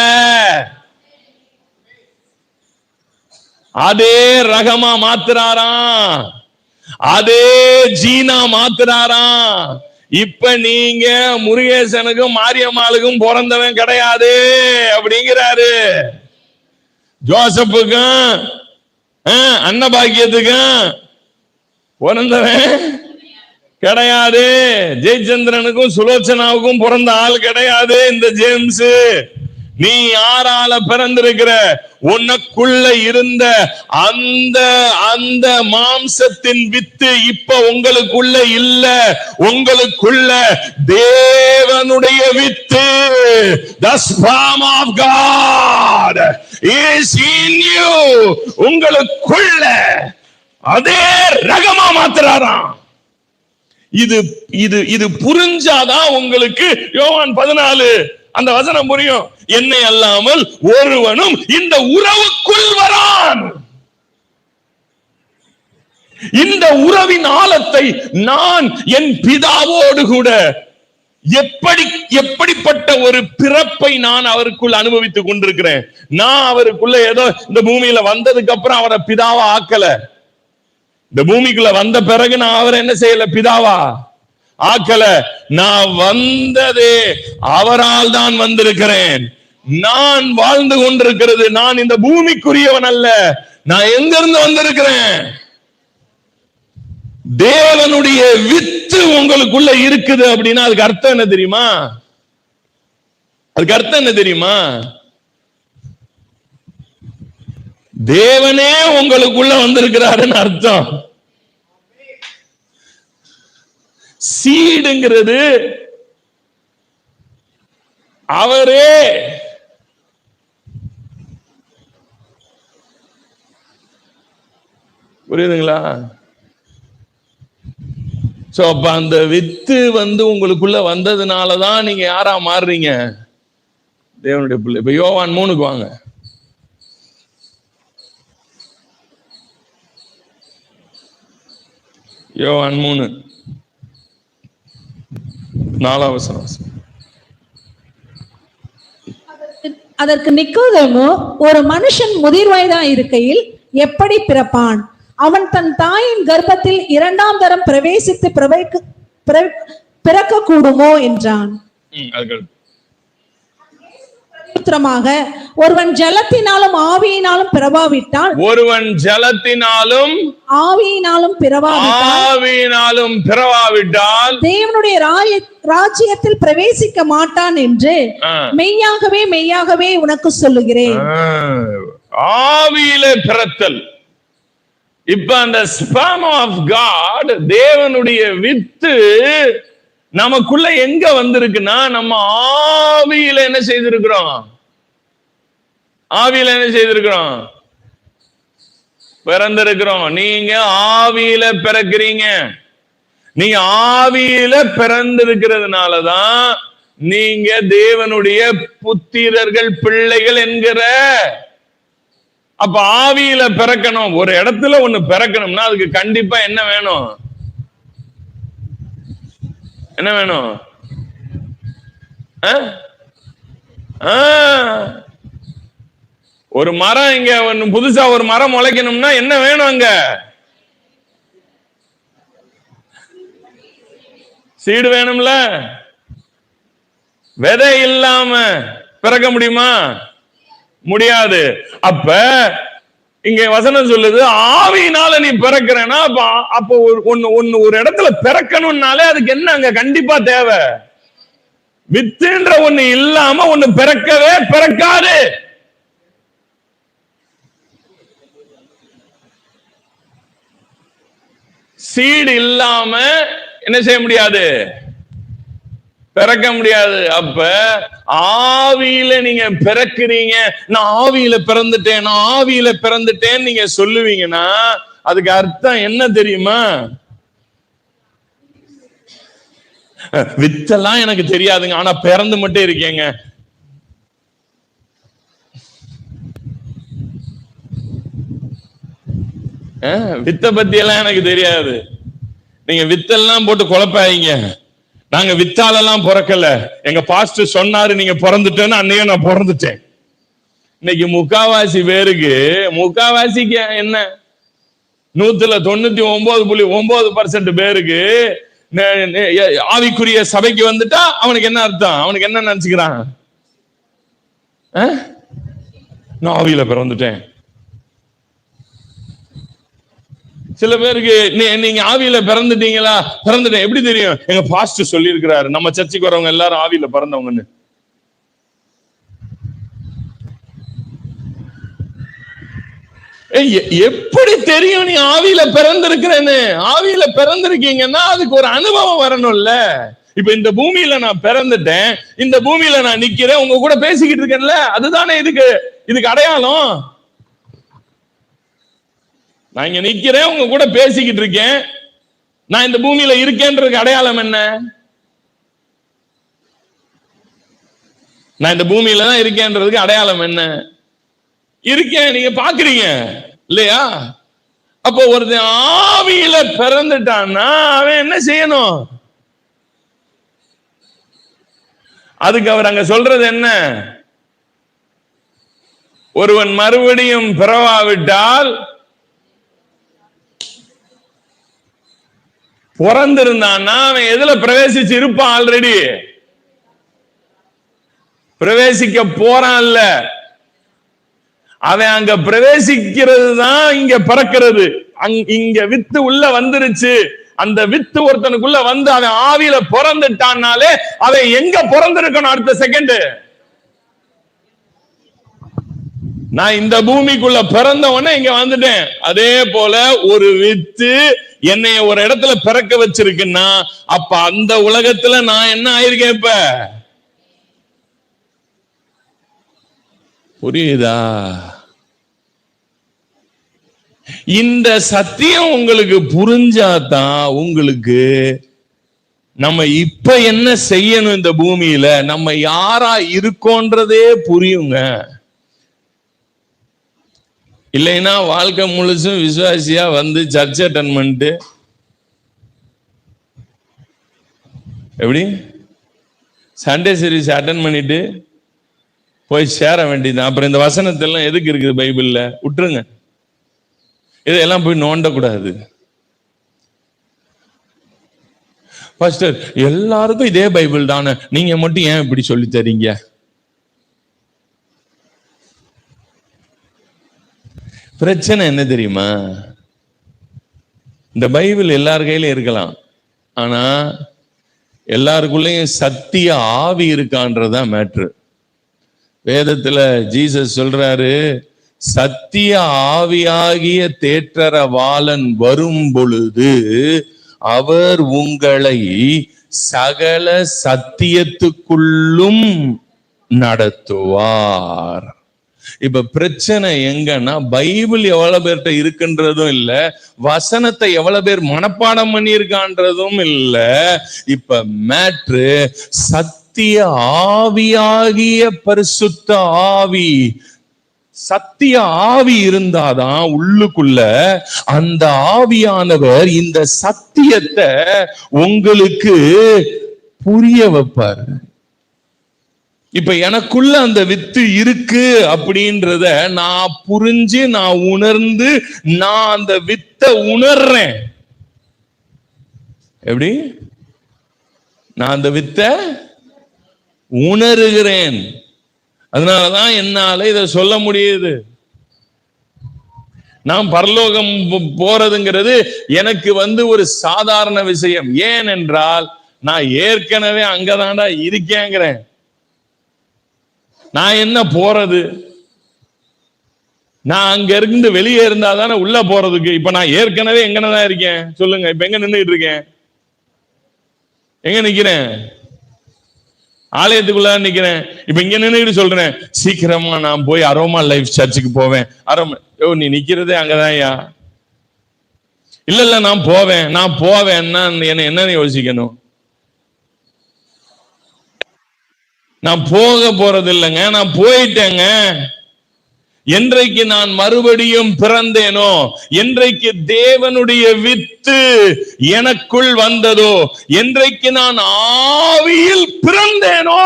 அதே ரகமா மாத்துறாரா, அதே ஜீனா மாத்துறாரா. இப்ப நீங்க முருகேசனுக்கும் மாரியம்மாளுக்கும் பிறந்தவன் கிடையாது அப்படிங்கிறாரு. ஜோசப்புக்கும் அன்னபாக்கியத்துக்கும் பிறந்தவன் கிடையாது. ஜெயச்சந்திரனுக்கும் சுலோச்சனாவுக்கும் பிறந்த ஆள் கிடையாது இந்த ஜேம்ஸ். நீ யாரால பிறந்திருக்கிற? உனக்குள்ள இருந்த அந்த மாம்சத்தின் வித்து இப்ப உங்களுக்குள்ள இல்ல. உங்களுக்குள்ள தேவனுடைய with, the sperm of God is in you. உங்களுக்குள்ள அதே ரகமா மாத்துறாராம். இது புரிஞ்சாதான் உங்களுக்கு யோவான் 14 அந்த வசனம் புரியும். என்னை அல்லாமல் ஒருவனும் இந்த உறவுக்குள் வரான். இந்த உறவின் ஆழத்தை நான் என் பிதாவோடு கூட எப்படிப்பட்ட ஒரு பிறப்பை நான் அவருக்குள் அனுபவித்துக் கொண்டிருக்கிறேன். நான் அவருக்குள்ள ஏதோ இந்த பூமியில வந்ததுக்கு அப்புறம் அவரை பிதாவா ஆக்கல. இந்த பூமிக்குள்ள வந்த பிறகு நான் அவரை என்ன செய்யல? பிதாவா ஆக்கல. நான் வந்ததே அவரால் தான் வந்திருக்கிறேன். நான் வாழ்ந்து கொண்டிருக்கிறது நான் இந்த பூமிக்குரியவன் அல்ல. நான் எங்க இருந்து வந்திருக்கிறேன்? தேவனுடைய வித்து உங்களுக்குள்ள இருக்குது அப்படின்னா அதுக்கு அர்த்தம் என்ன தெரியுமா? அதுக்கு அர்த்தம் என்ன தெரியுமா? தேவனே உங்களுக்குள்ள வந்திருக்கிறாருன்னு அர்த்தம். சீடுங்கிறது அவரே. புரியுதுங்களா? சோ அப்ப அந்த வித்து உங்களுக்குள்ள வந்ததுனாலதான் நீங்க யாரா மாறுறீங்க? தேவனுடைய பிள்ளை. இப்ப யோவான் 3க்கு வாங்க. யோவான் 3 4ஆம் வசனம். அதற்கு நிக்கோதேமு, ஒரு மனுஷன் முதிர் வயதா இருக்கையில் எப்படி பிறப்பான்? அவன் தன் தாயின் கர்ப்பத்தில் 2ஆம் தரம் பிரவேசித்து பிறக்க கூடுமோ என்றான். ஒருவன் ஜலத்தினாலும் ஆவியினாலும் பிறவாவிட்டால், ஒருவன் ஜலத்தினாலும் ஆவியினாலும் பிறவாவிட்டால் தேவனுடைய ராஜ்யத்தில் பிரவேசிக்க மாட்டான் என்று மெய்யாகவே மெய்யாகவே உனக்கு சொல்லுகிறேன். ஆவியிலே பிறத்தல். இப்ப அந்த ஸ்பெர்ம் ஆஃப் காட், தேவனுடைய வித்து நமக்குள்ள எங்க வந்திருக்குன்னா, நம்ம ஆவியில என்ன செய்திருக்கிறோம்? ஆவியில என்ன செய்திருக்கிறோம்? பிறந்திருக்கிறோம். நீங்க ஆவியில பிறக்கிறீங்க. நீங்க ஆவியில பிறந்திருக்கிறதுனாலதான் நீங்க தேவனுடைய புத்திரர்கள், பிள்ளைகள் என்கிற அப்ப ஆவியில பிறக்கணும். ஒரு இடத்துல ஒண்ணு பிறக்கணும்னா அதுக்கு கண்டிப்பா என்ன வேணும்? என்ன வேணும்? ஒரு மரம் இங்க புதுசா ஒரு மரம் முளைக்கணும்னா என்ன வேணும்? அங்க சீடு வேணும்ல. விதை இல்லாம பிறக்க முடியுமா? முடியாது. அப்ப இங்க வசனம் சொல்லுது, ஆவியினால நீ பிறக்கிறனா, அப்போ ஒரு இடத்துல பிறக்கணும்னாலே அதுக்கு என்ன அங்க கண்டிப்பா தேவை? வித்துன்ற ஒண்ணு இல்லாம ஒண்ணு பிறக்கவே பிறக்காது. சீடு இல்லாம என்ன செய்ய முடியாது? பிறக்க முடியாது. அப்ப ஆவியில நீங்க பிறக்கிறீங்க, நான் ஆவியில பிறந்துட்டேன், நான் ஆவியில பிறந்துட்டேன்னு நீங்க சொல்லுவீங்கன்னா அதுக்கு அர்த்தம் என்ன தெரியுமா? வித்தெல்லாம் எனக்கு தெரியாதுங்க, ஆனா பிறந்து மட்டும் இருக்கேங்க. வித்த பத்தி எல்லாம் எனக்கு தெரியாது. நீங்க வித்தெல்லாம் போட்டு குழப்பாதீங்க. நாங்க வித்தாலெல்லாம் பிறக்கல. எங்க பாஸ்டர் சொன்னாரு நீங்க பிறந்துட்டேன்னு, அன்னையே நான் பிறந்துட்டேன். இன்னைக்கு முக்காவாசிக்கு என்ன 99.9% பேருக்கு ஆவிக்குரிய சபைக்கு வந்துட்டா அவனுக்கு என்ன அர்த்தம்? அவனுக்கு என்ன நினைச்சுக்கிறான்? நான் ஆவியில பிறந்துட்டேன். சில பேருக்கு நீங்க ஆவியில பிறந்துட்டீங்களா? பிறந்துட்டேன். எப்படி தெரியும்? எங்க பாஸ்டர் சொல்லி இருக்கிறாரு, நம்ம சர்ச்சுக்கு வரவங்க எல்லாரும் ஆவியில பிறந்தவங்கன்னு. எப்படி தெரியும் நீ ஆவியில பிறந்திருக்கிறேன்னு? ஆவியில பிறந்திருக்கீங்கன்னா அதுக்கு ஒரு அனுபவம் வரணும்ல. இப்ப இந்த பூமியில நான் பிறந்துட்டேன், இந்த பூமியில நான் நிக்கிறேன், உங்க கூட பேசிக்கிட்டு இருக்கேன்ல, அதுதானே இதுக்கு அடையாளம். நான் இங்க நிக்கிறேன், உங்க கூட பேசிக்கிட்டு இருக்கேன், நான் இந்த பூமியில இருக்கேன்றதுக்கு அடையாளம் என்ன? நான் இந்த பூமியில தான் இருக்கேன்றதுக்கு அடையாளம் என்ன? இருக்கேன், நீங்க பாக்குறீங்க இல்லையா? அப்போ ஒருத்தன் ஆவியில பிறந்துட்டான்னா அவன் என்ன செய்யணும்? அதுக்கு அவர் அங்க சொல்றது என்ன? ஒருவன் மறுபடியும் பிறவாவிட்டால், பிறந்திருந்தான்னா அவன் எதுல பிரவேசிச்சு இருப்பான்? ஆல்ரெடி பிரவேசிக்க போறான்ல. அவன் அங்க பிரவேசிக்கிறது தான் இங்க பிறக்கிறது. இங்க வித்து உள்ள வந்துருச்சு. அந்த வித்து ஒருத்தனுக்குள்ள வந்து அவன் ஆவியில பிறந்துட்டான்னாலே அவன் எங்க பிறந்திருக்கணும்? அடுத்த செகண்ட் நான் இந்த பூமிக்குள்ள பிறந்தவனே இங்க வந்துட்டேன். அதே போல ஒரு வித்து என்னைய ஒரு இடத்துல பிறக்க வச்சிருக்குன்னா அப்ப அந்த உலகத்துல நான் என்ன ஆயிருக்கேன்? இப்ப புரியுதா? இந்த சத்தியம் உங்களுக்கு புரிஞ்சாதான் உங்களுக்கு நம்ம இப்ப என்ன செய்யணும், இந்த பூமியில நம்ம யாரா இருக்கோன்றதே புரியுங்க. இல்லைன்னா வாழ்க்கை முழுசும் விசுவாசியா வந்து சர்ச் அட்டெண்ட் பண்ணிட்டு எப்படி சண்டே சர்வீஸ் அட்டெண்ட் பண்ணிட்டு போய் சேர வேண்டியது. அப்புறம் இந்த வசனத்தெல்லாம் எதுக்கு இருக்குது பைபிள்ல? விட்டுருங்க, இதெல்லாம் போய் நோண்டக்கூடாது. பாஸ்டர் எல்லாருக்கும் இதே பைபிள் தானே, நீங்க மட்டும் ஏன் இப்படி சொல்லி தரீங்க? பிரச்சனை என்ன தெரியுமா? இந்த பைபிள் எல்லார் கையிலும் இருக்கலாம், ஆனா எல்லாருக்குள்ளேயும் சத்திய ஆவி இருக்கான்றதுதான் மேட்ரு. வேதத்துல ஜீசஸ் சொல்றாரு, சத்திய ஆவியாகிய தேற்றரவாளன் வரும் பொழுது அவர் உங்களை சகல சத்தியத்துக்குள்ளும் நடத்துவார். இப்ப பிரச்சனை எங்கன்னா பைபிள் எவ்வளவு பேர்கிட்ட இருக்குன்றதும் இல்ல, வசனத்தை எவ்வளவு பேர் மனப்பாடம் பண்ணியிருக்கான்றதும் இல்ல. இப்ப மேட்ரு சத்திய ஆவியாகிய பரிசுத்த ஆவி சத்திய ஆவி இருந்தாதான் உள்ளுக்குள்ள அந்த ஆவியானவர் இந்த சத்தியத்தை உங்களுக்கு புரிய வைப்பார். இப்ப எனக்குள்ள அந்த வித்து இருக்கு அப்படின்றத நான் புரிஞ்சு, நான் உணர்ந்து, நான் அந்த வித்தை உணர்றேன். எப்படி? நான் அந்த வித்தை உணர்கிறேன். அதனாலதான் என்னால இதை சொல்ல முடியுது. நான் பரலோகம் போறதுங்கிறது எனக்கு ஒரு சாதாரண விஷயம். ஏனென்றால் நான் ஏற்கனவே அங்கதான்டா இருக்கேங்கிறேன். நான் என்ன போறது? நான் அங்க இருந்து வெளியே இருந்தா தானே உள்ள போறதுக்கு. இப்ப நான் ஏற்கனவே எங்கனதான் இருக்கேன் சொல்லுங்க. இப்ப எங்க நின்றுட்டு இருக்கேன்? எங்க நிக்கிறேன்? ஆலயத்துக்குள்ள நிக்கிறேன். இப்ப இங்க நின்றுட்டு சொல்றேன், சீக்கிரமா நான் போய் அரோமா லைஃப் சர்ச்சுக்கு போவேன். நீ நிக்கிறதே அங்கதான்யா. இல்ல நான் போவேன்னா என்ன யோசிக்கணும்? நான் போக போறது இல்லைங்க, நான் போயிட்டேங்க. என்றைக்கு நான் மறுபடியும் பிறந்தேனோ, என்றைக்கு தேவனுடைய வித்து எனக்குள் வந்ததோ, என்றைக்கு நான் ஆவியில் பிறந்தேனோ,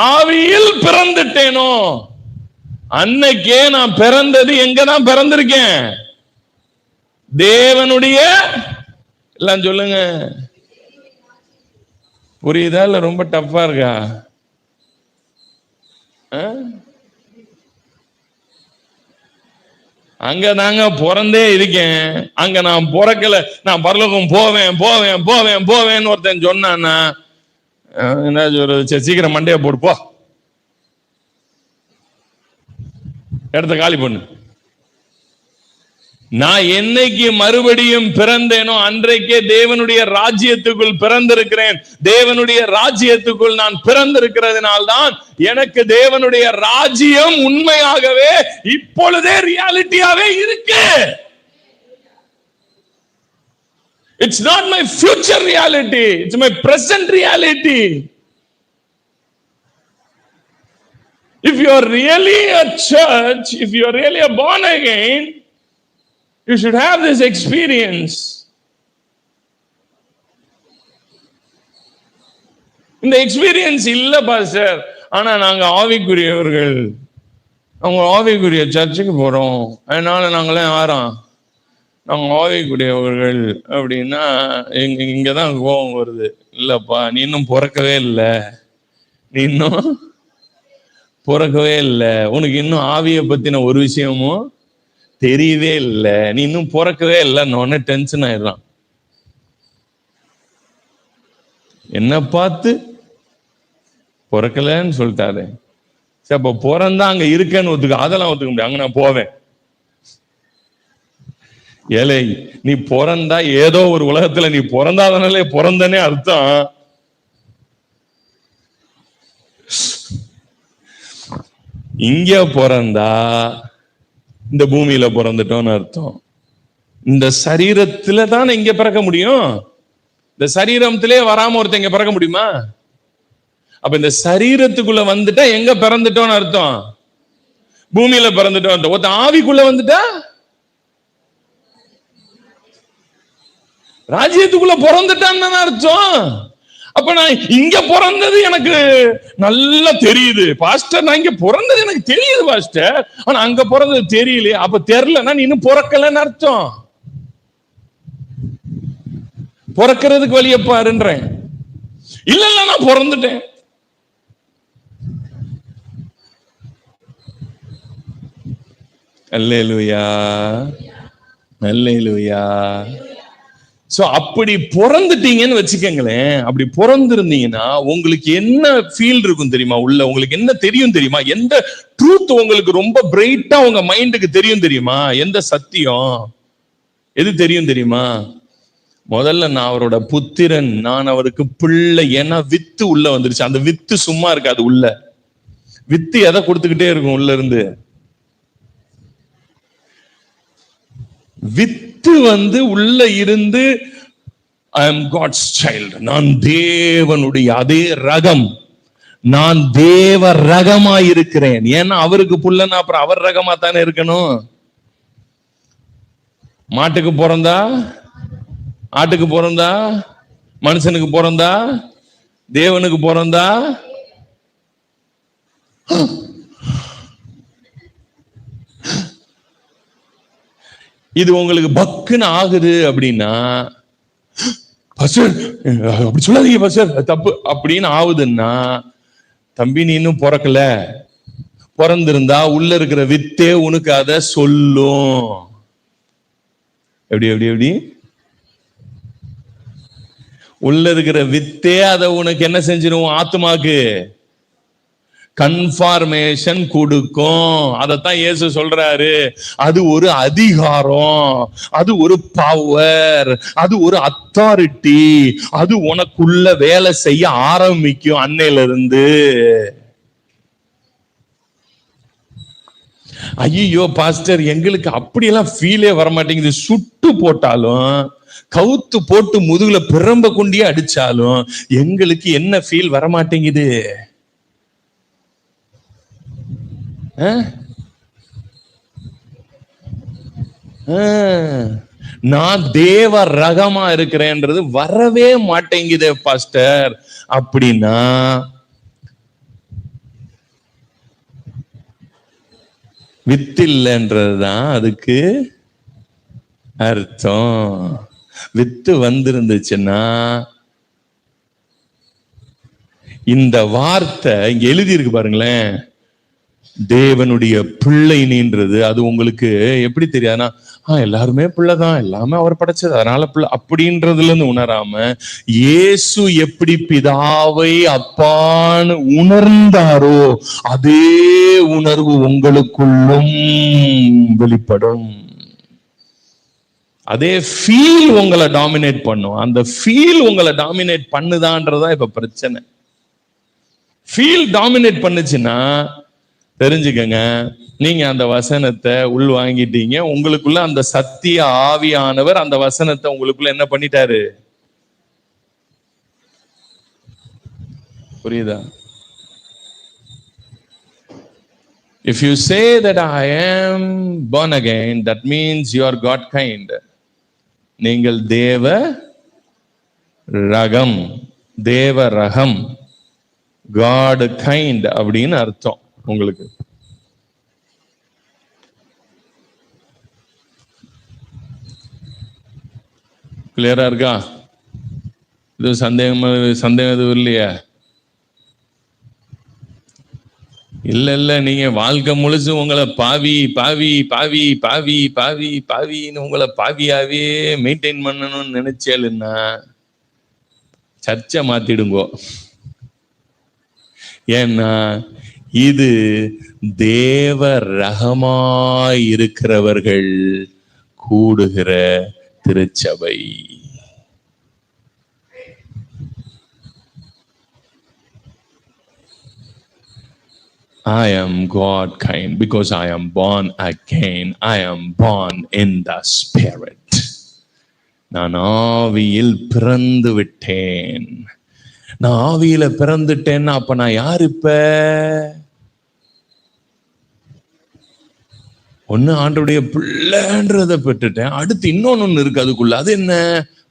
ஆவியில் பிறந்துட்டேனோ, அன்னைக்கே நான் பிறந்தது எங்கதான் பிறந்திருக்கேன்? தேவனுடைய, எல்லாம் சொல்லுங்க, புரியுதா? இல்ல ரொம்ப டஃப்பா இருக்கா? அங்கதாங்க பிறந்தே இருக்கேன். அங்க நான் பிறக்கல. நான் பரலோகம் போவேன் போவேன் போவேன் போவேன்னு ஒருத்தன் சொன்னான்னா என்ன சொல்றது? சீக்கிரம் மண்டைய போடு, போ, இடத்த காலி பண்ணு. நான் என்னைக்கு மறுபடியும் பிறந்தேனோ அன்றைக்கே தேவனுடைய ராஜ்யத்துக்குள் பிறந்திருக்கிறேன். தேவனுடைய ராஜ்யத்துக்குள் நான் பிறந்திருக்கிறதுனால்தான் எனக்கு தேவனுடைய ராஜ்யம் உண்மையாகவே இப்பொழுதே ரியாலிட்டியாவே இருக்கு. It's not my future reality, it's my present reality. If you are really a church, if you are really a born again, you should have this experience. இந்த எக்ஸ்பீரியன்ஸ் இல்ல பாஸ்டர், ஆனா நாங்க ஆவிக்குரியவர்கள், அவங்க ஆவிக்குரிய சர்ச்சுக்கு போறோம், அதனால நாங்களே நாங்க ஆவிக்குரியவர்கள் அப்படின்னா இங்கதான் கோபம் வருது. இல்லப்பா, நீ இன்னும் பிறக்கவே இல்லை, நீ இன்னும் பிறக்கவே இல்லை, உனக்கு இன்னும் ஆவியை பத்தின ஒரு விஷயமும் தெரியவே இல்லை, நீ இன்னும் பிறக்கவே இல்லைன்னு டென்ஷன் ஆயிடுறான். என்ன பார்த்து பிறக்கலன்னு சொல்லிட்டாரு. சரி, அப்ப பிறந்தா அங்க இருக்கேன்னு ஒத்துக்க, அதெல்லாம் ஒத்துக்க முடியாது. அங்க நான் போவேன். ஏழை, நீ பிறந்தா ஏதோ ஒரு உலகத்துல நீ பிறந்தாதனாலே பிறந்தனே அர்த்தம். இங்க பிறந்தா இந்த பூமியில பிறந்துட்டோம்னு அர்த்தம். இந்த சரீரத்துல தான் இங்க பிறக்க முடியும். இந்த சரீரத்திலே வராம ஒருத்தன் இங்க பிறக்க முடியுமா? அப்ப இந்த சரீரத்துக்குள்ள வந்துட்டா எங்க பிறந்துட்டோம்னு அர்த்தம்? பூமியில பிறந்துட்டோம் அர்த்தம். ஒருத்தன் ஆவிக்குள்ள வந்துட்டா ராஜ்யத்துக்குள்ள பிறந்துட்டான்னு அர்த்தம். அப்ப நான் இங்க பிறந்தது எனக்கு நல்லா தெரியுது பாஸ்டர், நான் இங்க பிறந்தது எனக்கு தெரியுது பாஸ்டர், ஆனா அங்க பிறந்தது தெரியலையே. அப்ப தெரியலன்னா நீ இன்னும் பிறக்கலன்னு அர்த்தம். பிறக்கிறதுக்கு வழிய பாருன்றேன். இல்ல நான் பிறந்துட்டேன். அல்லேலூயா, அல்லேலூயா. சோ அப்படி பிறந்துட்டீங்கன்னு வச்சுக்கங்களேன். அப்படி பிறந்திருந்தீங்கன்னா உங்களுக்கு என்ன ஃபீல் இருக்கும் தெரியுமா? உள்ள உங்களுக்கு என்ன தெரியும் தெரியுமா? எந்த ட்ரூத் உங்களுக்கு ரொம்ப பிரைட்டா உங்க மைண்டுக்கு தெரியும் தெரியுமா? எந்த சத்தியம் எது தெரியும் தெரியுமா? முதல்ல நான் அவரோட புத்திரன், நான் அவருக்கு பிள்ளை. ஏன்னா வித்து உள்ள வந்துருச்சு. அந்த வித்து சும்மா இருக்காது. உள்ள வித்து எதை கொடுத்துக்கிட்டே இருக்கும். உள்ள இருந்து வித்து உள்ள இருந்து I am God's child, நான் தேவனுடைய அதே ரகம், நான் தேவ ரகமா இருக்கிறேன். ஏன்னா அவருக்கு புள்ளனா அப்புறம் அவர் ரகமா தானே இருக்கணும். மாட்டுக்கு பிறந்தா, ஆட்டுக்கு பிறந்தா, மனுஷனுக்கு பிறந்தா, தேவனுக்கு பிறந்தா, இது உங்களுக்கு பக்குன்னு ஆகுது அப்படின்னா, அப்படி சொல்லாதீங்க பாஸ்டர், தப்பு அப்படின்னு ஆகுதுன்னா, தம்பி நீ இன்னும் பிறக்கல. பிறந்திருந்தா உள்ள இருக்கிற வித்தே உனக்கு அதை சொல்லும். எப்படி எப்படி எப்படி உள்ள இருக்கிற வித்தே அதை உனக்கு என்ன செஞ்சிடும்? ஆத்மாக்கு கன்ஃபர்மேஷன் கொடுக்கும். அதத்தான் இயேசு சொல்றாரு, அது ஒரு அதிகாரம், அது ஒரு பவர், அது ஒரு அத்தாரிட்டி, அது உனக்குள்ள வேலை செய்ய ஆரம்பிக்கும் அன்னையில இருந்து. ஐயோ பாஸ்டர், எங்களுக்கு அப்படியெல்லாம் ஃபீலே வர மாட்டேங்குது. சுட்டு போட்டாலும், கவுத்து போட்டு முதுகுல பிரம்ப கொண்டியே அடிச்சாலும் எங்களுக்கு என்ன ஃபீல் வர மாட்டேங்குது. நான் தேவ ரகமா இருக்கிறேன்றது வரவே மாட்டேங்குது பாஸ்டர். அப்படின்னா வித்தில்லைன்றதுதான் அதுக்கு அர்த்தம். வித்து வந்திருந்துச்சுன்னா, இந்த வார்த்தை இங்க எழுதி இருக்கு பாருங்களேன், தேவனுடைய பிள்ளை நீன்றது அது உங்களுக்கு எப்படி தெரியாதுன்னா, எல்லாருமே பிள்ளைதான், எல்லாமே அவர் படைச்சது அதனால பிள்ளை அப்படின்றதுல இருந்து உணராம, இயேசு எப்படி பிதாவை அப்பான்னு உணர்ந்தாரோ அதே உணர்வு உங்களுக்குள்ளும் வெளிப்படும். அதே ஃபீல் உங்களை டாமினேட் பண்ணும். அந்த ஃபீல் உங்களை டாமினேட் பண்ணுதான்றதா இப்ப பிரச்சனை. ஃபீல் டாமினேட் பண்ணுச்சுன்னா தெரிஞ்சுக்கங்க, நீங்க அந்த வசனத்தை உள் வாங்கிட்டீங்க. உங்களுக்குள்ள அந்த சத்திய ஆவியானவர் அந்த வசனத்தை உங்களுக்குள்ள என்ன பண்ணிட்டாரு? புரியுதா? If you say that I am born again, that means you are God kind. நீங்கள் தேவ ரகம், தேவ ரகம், God kind அப்படின்னு அர்த்தம் உங்களுக்கு. கிளியரா இருக்கா? இது சந்தேகம் எதுவும் இல்லையா? இல்ல நீங்க வாழ்க்கை முழுசு உங்களை பாவி பாவி பாவி பாவி பாவி பாவின்னு உங்களை பாவியாவே மெயின்டைன் பண்ணணும்னு நினைச்சேன்னா சர்ச்சை மாத்திடுங்கோ. ஏன்னா இது தேவ ரகமாய் இருக்கிறவர்கள் கூடுகிற திருச்சபை. I am God kind because I am born again. I am born in the Spirit. நான் ஆவியில் பிறந்து விட்டேன். நான் ஆவியில பிறந்துட்டேன்னா அப்ப நான் யாரு? இப்ப ஒண்ணு ஆண்டவருடைய பிள்ளைன்றதை பெற்றுட்டேன். அடுத்து இன்னொன்னு இருக்கு அதுக்குள்ள. அது என்ன?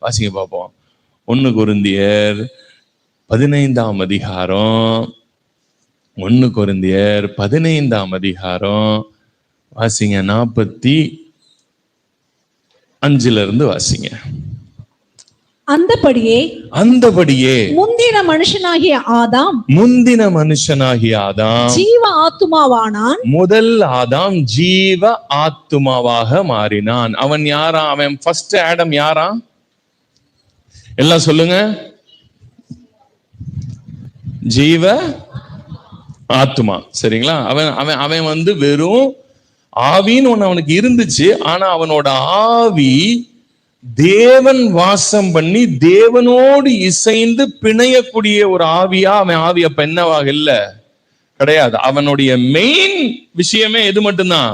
வாசிங்க பார்ப்போம். 1 கொரிந்தியர் 15ஆம் அதிகாரம். 1 கொரிந்தியர் 15ஆம் அதிகாரம் வாசிங்க. 45 இருந்து வாசிங்க. அந்தபடியே முந்தின மனுஷனாகிய ஆதாம் ஜீவ ஆத்துமாவானான். முதல் ஆதாம் ஜீவ ஆத்துமாவாக மாறினான். அவன் யாரா? அவன் ஃபர்ஸ்ட் ஆடம் யாரா? எல்லாம் சொல்லுங்க. ஜீவ ஆத்துமா. சரிங்களா? அவன் வந்து வெறும் ஆவின்னு ஒண்ணு அவனுக்கு இருந்துச்சு. ஆனா அவனோட ஆவி தேவன் வாசம் பண்ணி தேவனோடு இசைந்து பிணையக்கூடிய ஒரு ஆவியா அவன் ஆவி அப்ப என்னவாக இல்ல கிடையாது. அவனுடைய மெயின் விஷயமே எது மட்டும்தான்?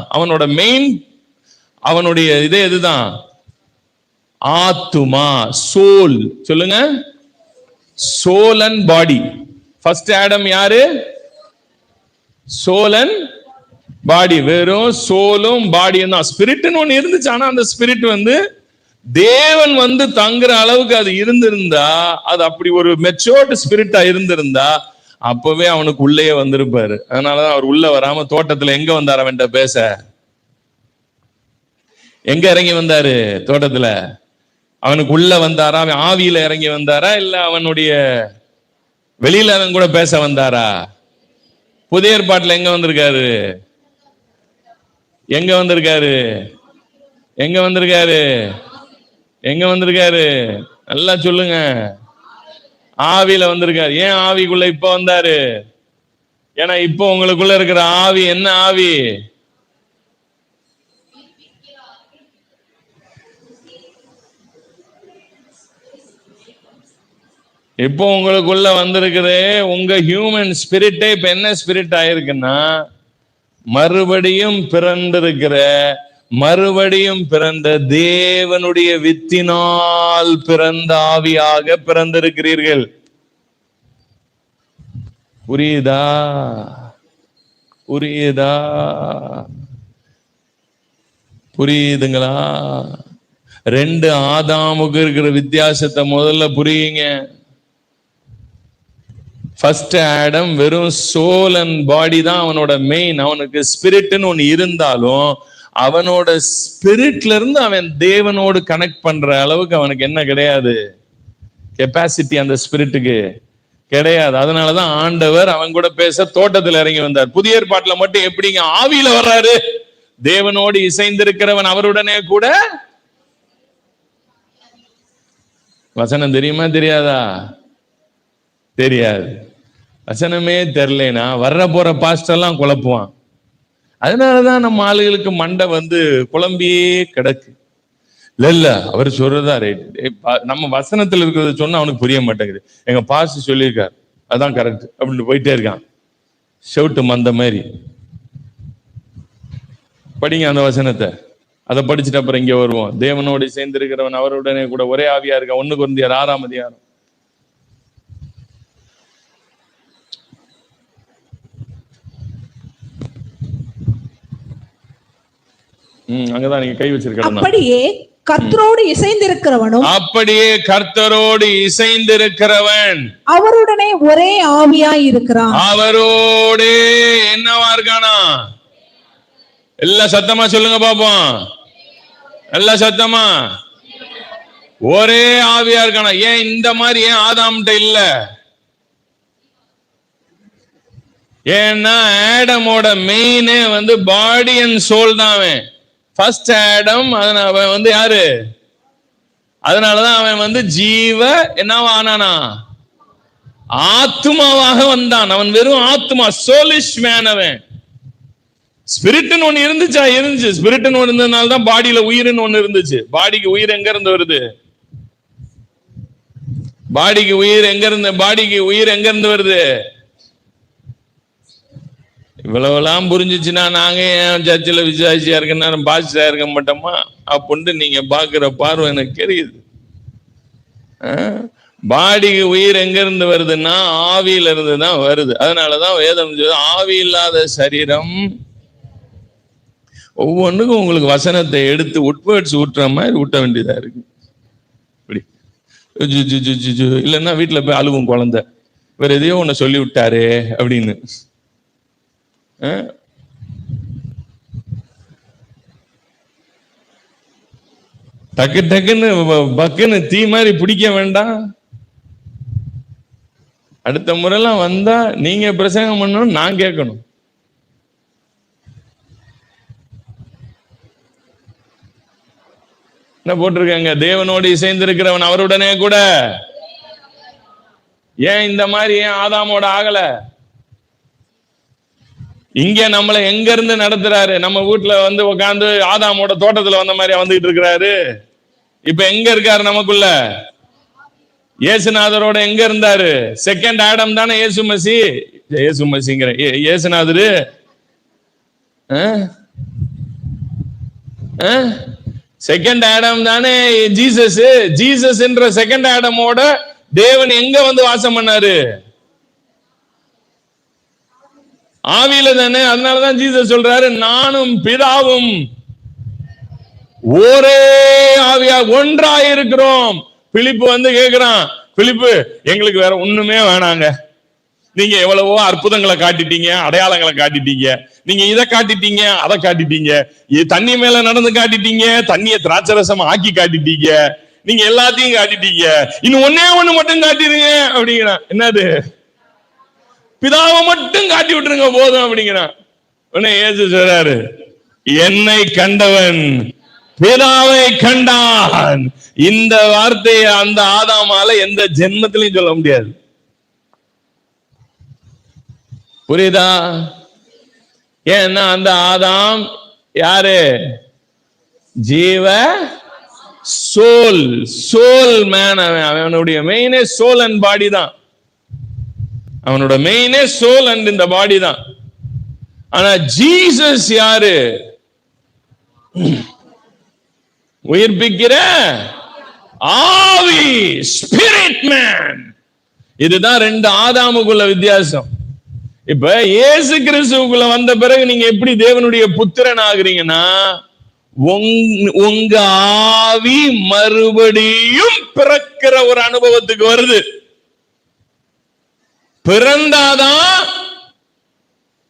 அவனுடைய இதே எதுதான்? ஆத்துமா, சோல். சொல்லுங்க, soul and body. First Adam யாரு? Soul and body. வெறும் சோலும் பாடியும் தான். ஸ்பிரிட்னு ஒண்ணு இருந்துச்சு. ஆனா அந்த ஸ்பிரிட் வந்து தேவன் வந்து தங்குற அளவுக்கு அது இருந்திருந்தா, அது அப்படி ஒரு மெச்சோர்டு ஸ்பிரிட்டா இருந்திருந்தா அப்பவே அவனுக்கு உள்ளே வந்திருப்பாரு. அதனாலதான் அவர் உள்ள வராம தோட்டத்துல எங்க வந்தார் அவன்கிட்ட பேச? எங்க இறங்கி வந்தாரு? தோட்டத்துல. அவனுக்கு உள்ள வந்தாரா? அவன் ஆவியில இறங்கி வந்தாரா? இல்ல அவனுடைய வெளியில அவன் கூட பேச வந்தாரா? புதிய ஏற்பாட்டுல எங்க வந்திருக்காரு? எங்க வந்திருக்காரு? எங்க வந்திருக்காரு? எங்க வந்திருக்காரு? நல்லா சொல்லுங்க. ஆவியில வந்திருக்காரு. ஏன் ஆவிக்குள்ள இப்ப வந்தாரு? ஏன்னா இப்ப உங்களுக்குள்ள இருக்கிற ஆவி என்ன ஆவி? இப்போ உங்களுக்குள்ள வந்திருக்குது உங்க ஹியூமன் ஸ்பிரிட்டே இப்ப என்ன ஸ்பிரிட் ஆயிருக்குன்னா, மறுபடியும் பிறந்த தேவனுடைய வித்தினால் பிறந்த ஆவியாக பிறந்திருக்கிறீர்கள். புரியுதா? புரியுதுங்களா? ரெண்டு ஆதாமுக்கு இருக்கிற வித்தியாசத்தை முதல்ல புரியுங்க. ஃபர்ஸ்ட் ஆடம் வெறும் சோல் அண்ட் பாடி தான் அவனோட மெயின். அவனுக்கு ஸ்பிரிட்னு ஒண்ணு இருந்தாலும் அவனோட ஸ்பிரிட்ல இருந்து அவன் தேவனோடு கனெக்ட் பண்ற அளவுக்கு அவனுக்கு என்ன கிடையாது? கெப்பாசிட்டி அந்த ஸ்பிரிட்டுக்கு கிடையாது. அதனாலதான் ஆண்டவர் அவன் கூட பேச தோட்டத்தில் இறங்கி வந்தார். புதிய ஏற்பாட்டுல மட்டும் எப்படிங்க ஆவியில வர்றாரு? தேவனோடு இசைந்திருக்கிறவன் அவருடனே கூட. வசனம் தெரியுமா தெரியாதா? தெரியாது. வசனமே தெரியலனா வர்ற போற பாஸ்டர்லாம் குழப்புவான். அதனாலதான் நம்ம ஆளுகளுக்கு மண்டை வந்து குழம்பியே கிடக்கு. இல்ல அவர் சொல்றதா ரைட். நம்ம வசனத்துல இருக்கிறத சொன்னா அவனுக்கு புரிய மாட்டேங்குது. எங்க பாஸ்டர் சொல்லியிருக்காரு அதான் கரெக்ட் அப்படின்னு போயிட்டே இருக்கான். ஷவுட்டு மந்த மாதிரி. படிங்க அந்த வசனத்தை. அதை படிச்சுட்டு அப்புறம் இங்க வருவோம். தேவனோடு சேர்ந்திருக்கிறவன் அவருடனே கூட ஒரே ஆவியா இருக்கான். 1 கொரிந்தியர் 6ஆம் அதிகாரம். அங்கதான் நீங்க கை வச்சிருக்க. அப்படியே கர்த்தரோடு இசைந்திருக்கிறவனும் அவருடனே ஒரே ஆவியாய் இருக்கிறான். அவரோட என்னவா இருக்கானா? எல்லாம் சத்தமா சொல்லுங்க பாப்போம். எல்லாம் சத்தமா. ஒரே ஆவியா இருக்கானா? ஏன் இந்த மாதிரி ஏன் ஆதாம்கிட்ட இல்ல? ஏன்னா ஆடமோட மெயினே வந்து பாடி அண்ட் சோல் தான். அவன் ஃபர்ஸ்ட் ஆடம். அவன் வந்து யாரு? அதனாலதான் அவன் வந்து ஜீவ என்னவா ஆனானா? ஆத்மாவாக வந்தான். அவன் வெறும் ஆத்மா, சோலிஷ் மேன். அவன் ஸ்பிரிட்னு ஒண்ணு இருந்துச்சு. ஸ்பிரிட்னு ஒண்ணு இருந்ததுனாலதான் பாடியில உயிர்னு ஒண்ணு இருந்துச்சு. பாடிக்கு உயிர் எங்க இருந்து வருது? பாடிக்கு உயிர் எங்க இருந்து வருது? இவ்வளவுலாம் புரிஞ்சிச்சுன்னா நாங்க ஏன் சர்ச்சில் விசுவாசியா இருக்க நேரம் பாசிட்டா இருக்க மாட்டோமா அப்படின்னு நீங்க பாக்குற பார்வை எனக்கு தெரியுது. பாடிக்கு உயிர் எங்க இருந்து வருதுன்னா ஆவியில இருந்து தான் வருது. அதனாலதான் வேதம் ஆவி இல்லாத சரீரம். ஒவ்வொன்றுக்கும் உங்களுக்கு வசனத்தை எடுத்து உட்வேர்ட்ஸ் ஊட்டுற மாதிரி ஊட்ட வேண்டியதா இருக்கு. இப்படி இல்லைன்னா வீட்டுல போய் அழுவும் குழந்தை, வேற எதையோ ஒண்ணு சொல்லி விட்டாரு அப்படின்னு. டக்கு டக்குன்னு பக்குன்னு தீ மாதிரி பிடிக்க வேண்டாம். அடுத்த முறைலாம் வந்தா நீங்க பிரசங்கம் பண்ணணும், நான் கேட்கணும். என்ன போட்டிருக்காங்க? தேவனோடு இசைந்திருக்கிறவன் அவருடனே கூட. ஏன் இந்த மாதிரி ஏன் ஆதாமோட ஆகல? இங்க நம்மளை எங்க இருந்து நடத்துறாரு? நம்ம வீட்டுல வந்து உட்காந்து ஆதாமோட தோட்டத்துல வந்த மாதிரி வந்துகிட்டு இருக்கிறாரு. இப்ப எங்க இருக்காரு? நமக்குள்ள இயேசுநாதரோட எங்க இருந்தாரு? செகண்ட் ஆடம் தானே இயேசு மசிங்கிற இயேசுநாதரு. செகண்ட் ஆடம் தானே ஜீசஸ் என்ற செகண்ட் ஆடமோட தேவன் எங்க வந்து வாசம் பண்ணாரு? ஆவியில தானே. அதனாலதான் ஜீசஸ் சொல்றாரு, நானும் பிதாவும் ஒரே ஆவியா ஒன்றாயிருக்கிறோம். பிலிப்பு வந்து கேக்குறான், பிலிப்பு எங்களுக்கு வேற ஒண்ணுமே வேணாங்க, நீங்க எவ்வளவோ அற்புதங்களை காட்டிட்டீங்க, அடையாளங்களை காட்டிட்டீங்க, நீங்க இதை காட்டிட்டீங்க, அதை காட்டிட்டீங்க, தண்ணி மேல நடந்து காட்டிட்டீங்க, தண்ணிய திராட்சரசம் ஆக்கி காட்டிட்டீங்க, நீங்க எல்லாத்தையும் காட்டிட்டீங்க, இன்னும் ஒன்னே ஒண்ணு மட்டும் காட்டிடுங்க அப்படிங்கிறான். என்னது? பிதாவை மட்டும் காட்டி விட்டுருங்க போதும் அப்படிங்கிறான். உடனே இயேசு சொல்றாரு, என்னை கண்டவன் பிதாவை கண்டான். இந்த வார்த்தையை அந்த ஆதாமால எந்த ஜென்மத்திலையும் சொல்ல முடியாது. புரியுதா? ஏன்னா அந்த ஆதாம் யாரு? ஜீவ சோல் மேன். அவனுடைய மெயினே சோல் அண்ட் பாடி தான். அவனோட மெயினே சோல் அண்ட் இந்த பாடி தான். ஆனா ஜீசஸ் யாரு? உயிர்ப்பிக்கிற ஆவி, ஸ்பிரிட் மேன். இதுதான் ரெண்டு ஆதாமுக்குள்ள வித்தியாசம். இப்ப இயேசு கிறிஸ்துவுக்குள்ள வந்த பிறகு நீங்க எப்படி தேவனுடைய புத்திரன் ஆகுறீங்கன்னா, உங்க ஆவி மறுபடியும் பிறக்கிற ஒரு அனுபவத்துக்கு வருது. பிறந்தாதான்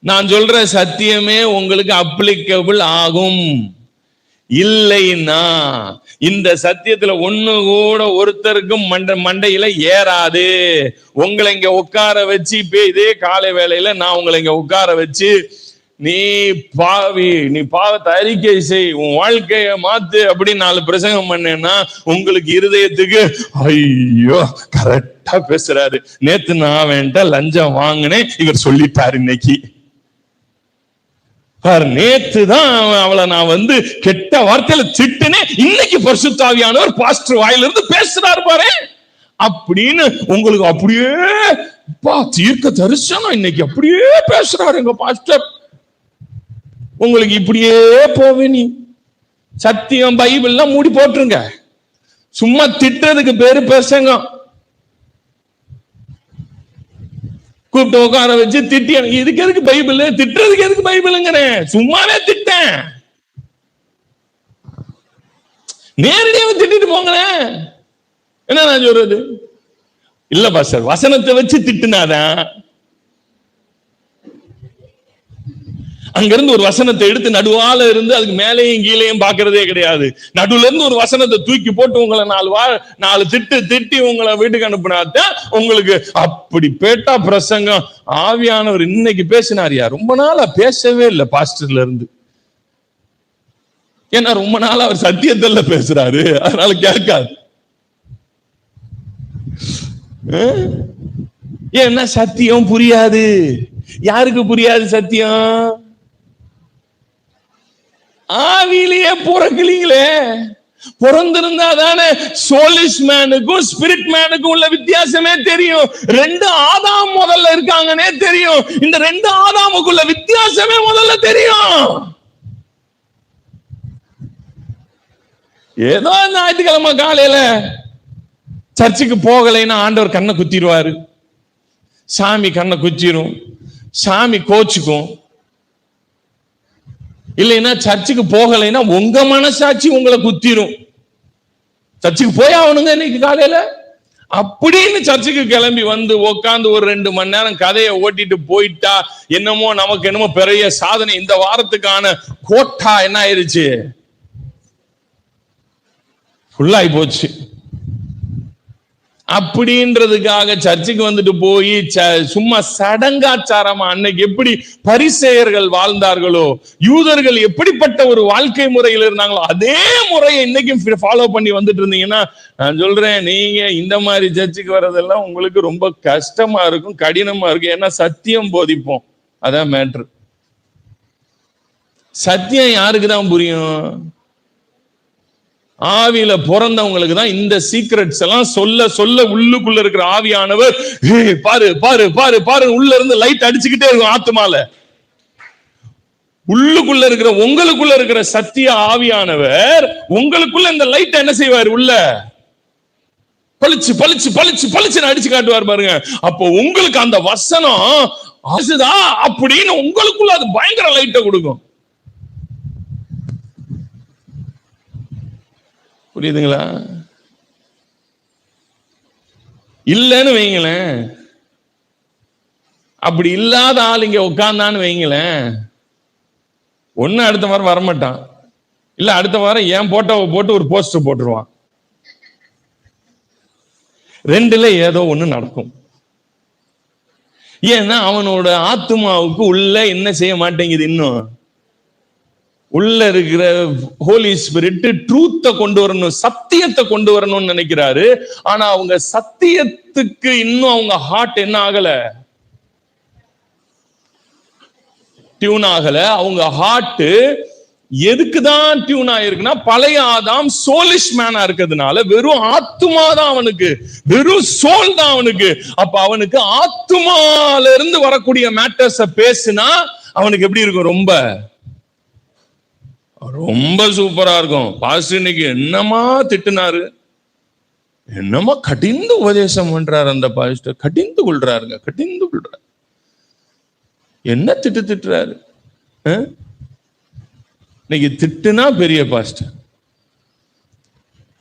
நான் சொல்ற சத்தியமே உங்களுக்கு அப்ளிகபிள் ஆகும். இல்லைன்னா இந்த சத்தியத்துல ஒண்ணு கூட ஒருத்தருக்கும் மண்டையில ஏறாது. உங்களை இங்க உட்கார வச்சு இப்ப இதே காலை வேளையில நான் உங்களை இங்க உட்கார வச்சு, நீ பாவி, நீ பாவத்தை அறிக்கை செய், உன் வாழ்க்கைய மாத்து அப்படின்னு 4 பிரசங்கம் பண்ணேன்னா உங்களுக்கு இருதயத்துக்கு ஐயோ கரெக்டா பேசுறாரு, நேத்து நான் வேண்ட லஞ்சம் வாங்கினேன், இவர் சொல்லிட்டாரு, இன்னைக்கு நேத்து தான் அவளை நான் வந்து கெட்ட வார்த்தையில திட்டுனேன், இன்னைக்கு பரிசுத்த ஆவியானவர் பாஸ்டர் வாயிலிருந்து பேசுறாரு பாரு அப்படின்னு உங்களுக்கு அப்படியே தீர்க்க தரிசனம் இன்னைக்கு அப்படியே பேசுறாரு எங்க பாஸ்டர். உங்களுக்கு இப்படியே போவே. நீ சத்தியம் பைபிள்லாம் மூடி போட்டுருங்க. சும்மா திட்டுறதுக்கு பேரு பிரசங்கம். கூப்பிட்டு உட்கார வச்சு திட்டி, இதுக்கு எதுக்கு பைபிள்? திட்டுறதுக்கு எதுக்கு பைபிளுங்கிறேன்? சும்மாவே திட்டேன், நேரடியாக திட்டிட்டு போங்களேன். என்ன நான் சொல்றது? இல்ல பாஸ்டர், வசனத்தை வச்சு திட்டுனாதான். அங்கிருந்து ஒரு வசனத்தை எடுத்து நடுவால இருந்து அதுக்கு மேலேயும் கீழேயும் பாக்குறதே கிடையாது. நடுவுல இருந்து ஒரு வசனத்தை தூக்கி போட்டு உங்களை 4 திட்டி உங்களை வீட்டுக்கு அனுப்பினாத்தான் உங்களுக்கு அப்படி பேட்டா பிரசங்கம். ஆவியானவர் இன்னைக்கு பேசினாரியா? ரொம்ப நாளா பேசவே இல்லை பாஸ்டர்ல இருந்து. ஏன்னா ரொம்ப நாளா அவர் சத்தியத்துல பேசுறாரு, அதனால கேட்காது. ஏன்னா சத்தியம் புரியாது. யாருக்கு புரியாது சத்தியம்? ஆவியிலேயே பிறக்கலீங்களே. பிறந்திருந்தா தானே சோலிஷ் மேனுக்கும் ஸ்பிரிட் மேனுக்கும் உள்ள வித்தியாசமே தெரியும். 2 ஆதாம் முதல்ல இருக்காங்கன்னே தெரியும். இந்த 2 ஆதாமுக்குள்ள வித்தியாசமே முதல்ல தெரியும். ஏதோ ஞாயிற்றுக்கிழமை காலையில சர்ச்சுக்கு போகலைன்னா ஆண்டவர் கண்ணை குத்திடுவாரு, சாமி கண்ணை குத்திரும், சாமி கோச்சுக்கும். இல்லைன்னா சர்ச்சுக்கு போகலைன்னா உங்க மனசாட்சி உங்களை குத்திரும். சர்ச்சுக்கு போய் ஆகணுங்க இன்னைக்கு காலையில அப்படின்னு சர்ச்சுக்கு கிளம்பி வந்து உட்காந்து ஒரு 2 மணி நேரம் கதையை ஓட்டிட்டு போயிட்டா என்னமோ நமக்கு என்னமோ பெரிய சாதனை. இந்த வாரத்துக்கான கோட்டா என்ன ஆயிருச்சு? ஃபுல்லாகி போச்சு. அப்படின்றதுக்காக சர்ச்சுக்கு வந்துட்டு போய் சும்மா சடங்காச்சாரமா அன்னைக்கு எப்படி பரிசேயர்கள் வாழ்ந்தார்களோ, யூதர்கள் எப்படிப்பட்ட ஒரு வாழ்க்கை முறையில் இருந்தாங்களோ அதே முறையை இன்னைக்கும் ஃபாலோ பண்ணி வந்துட்டு இருந்தீங்கன்னா, நான் சொல்றேன், நீங்க இந்த மாதிரி சர்ச்சுக்கு வர்றதெல்லாம் உங்களுக்கு ரொம்ப கஷ்டமா இருக்கும், கடினமா இருக்கும். ஏன்னா சத்தியம் போதிப்போம், அதான் மேட்ரு. சத்தியம் யாருக்குதான் புரியும்? ஆவியில பிறந்தவங்களுக்கு தான் இந்த சீக்ரெட்ஸ் எல்லாம் சொல்ல சொல்ல உள்ளுக்குள்ள இருக்கிற ஆவியானவர் பாரு பாரு பாரு பாரு உள்ள இருந்து லைட் அடிச்சுக்கிட்டே இருக்கும். ஆத்மால உள்ளுக்குள்ள இருக்கிற உங்களுக்குள்ள இருக்கிற சத்திய ஆவியானவர் உங்களுக்குள்ள இந்த லைட் என்ன செய்வார்? உள்ள பளிச்சு பளிச்சு பளிச்சு பளிச்சுன்னு அடிச்சு காட்டுவார் பாருங்க. அப்போ உங்களுக்கு அந்த வசனம் ஆசுதா அப்படின்னு உங்களுக்குள்ள அது பயங்கர லைட்டை கொடுக்கும். புரியுதுங்களா? இல்லன்னு வைங்களேன், அப்படி இல்லாத ஆள் இங்க உட்கார்ந்தான்னு வைங்களேன், ஒண்ணு அடுத்த வாரம் வரமாட்டான், இல்ல அடுத்த வாரம் என் போட்டோவை போட்டு ஒரு போஸ்டர் போட்டுருவான். ரெண்டுல ஏதோ ஒண்ணு நடக்கும். ஏன்னா அவனோட ஆத்மாவுக்கு உள்ள என்ன செய்ய மாட்டேங்குது, இன்னும் உள்ள இருக்கிற ஹோலி ஸ்பிரிட் ட்ரூத்தை கொண்டு வரணும், சத்தியத்தை கொண்டு வரணும்னு நினைக்கிறாரு. ஆனா அவங்க சத்தியத்துக்கு இன்னும் அவங்க ஹார்ட் என்ன ஆகல, டியூன் ஆகல. அவங்க ஹார்ட் எதுக்குதான் டியூன் ஆயிருக்குன்னா, பழைய ஆதாம் சோலிஷ் மேனா இருக்கிறதுனால வெறும் ஆத்துமா தான் அவனுக்கு, வெறும் சோல் தான் அவனுக்கு. அப்ப அவனுக்கு ஆத்துமால இருந்து வரக்கூடிய மேட்டர்ஸ பேசினா அவனுக்கு எப்படி இருக்கும், ரொம்ப ரொம்ப சூப்பரா இருக்கும். பாஸ்டர் இன்னைக்கு என்னமா திட்டுனாரு, என்னமா கடிந்து உபதேசம் பண்றாரு அந்த பாஸ்டர், கடிந்து கொள்றாருங்க, கடிந்து கொள்றாரு. என்ன திட்டுறாரு? இன்னைக்கு திட்டுனா பெரிய பாஸ்டர்,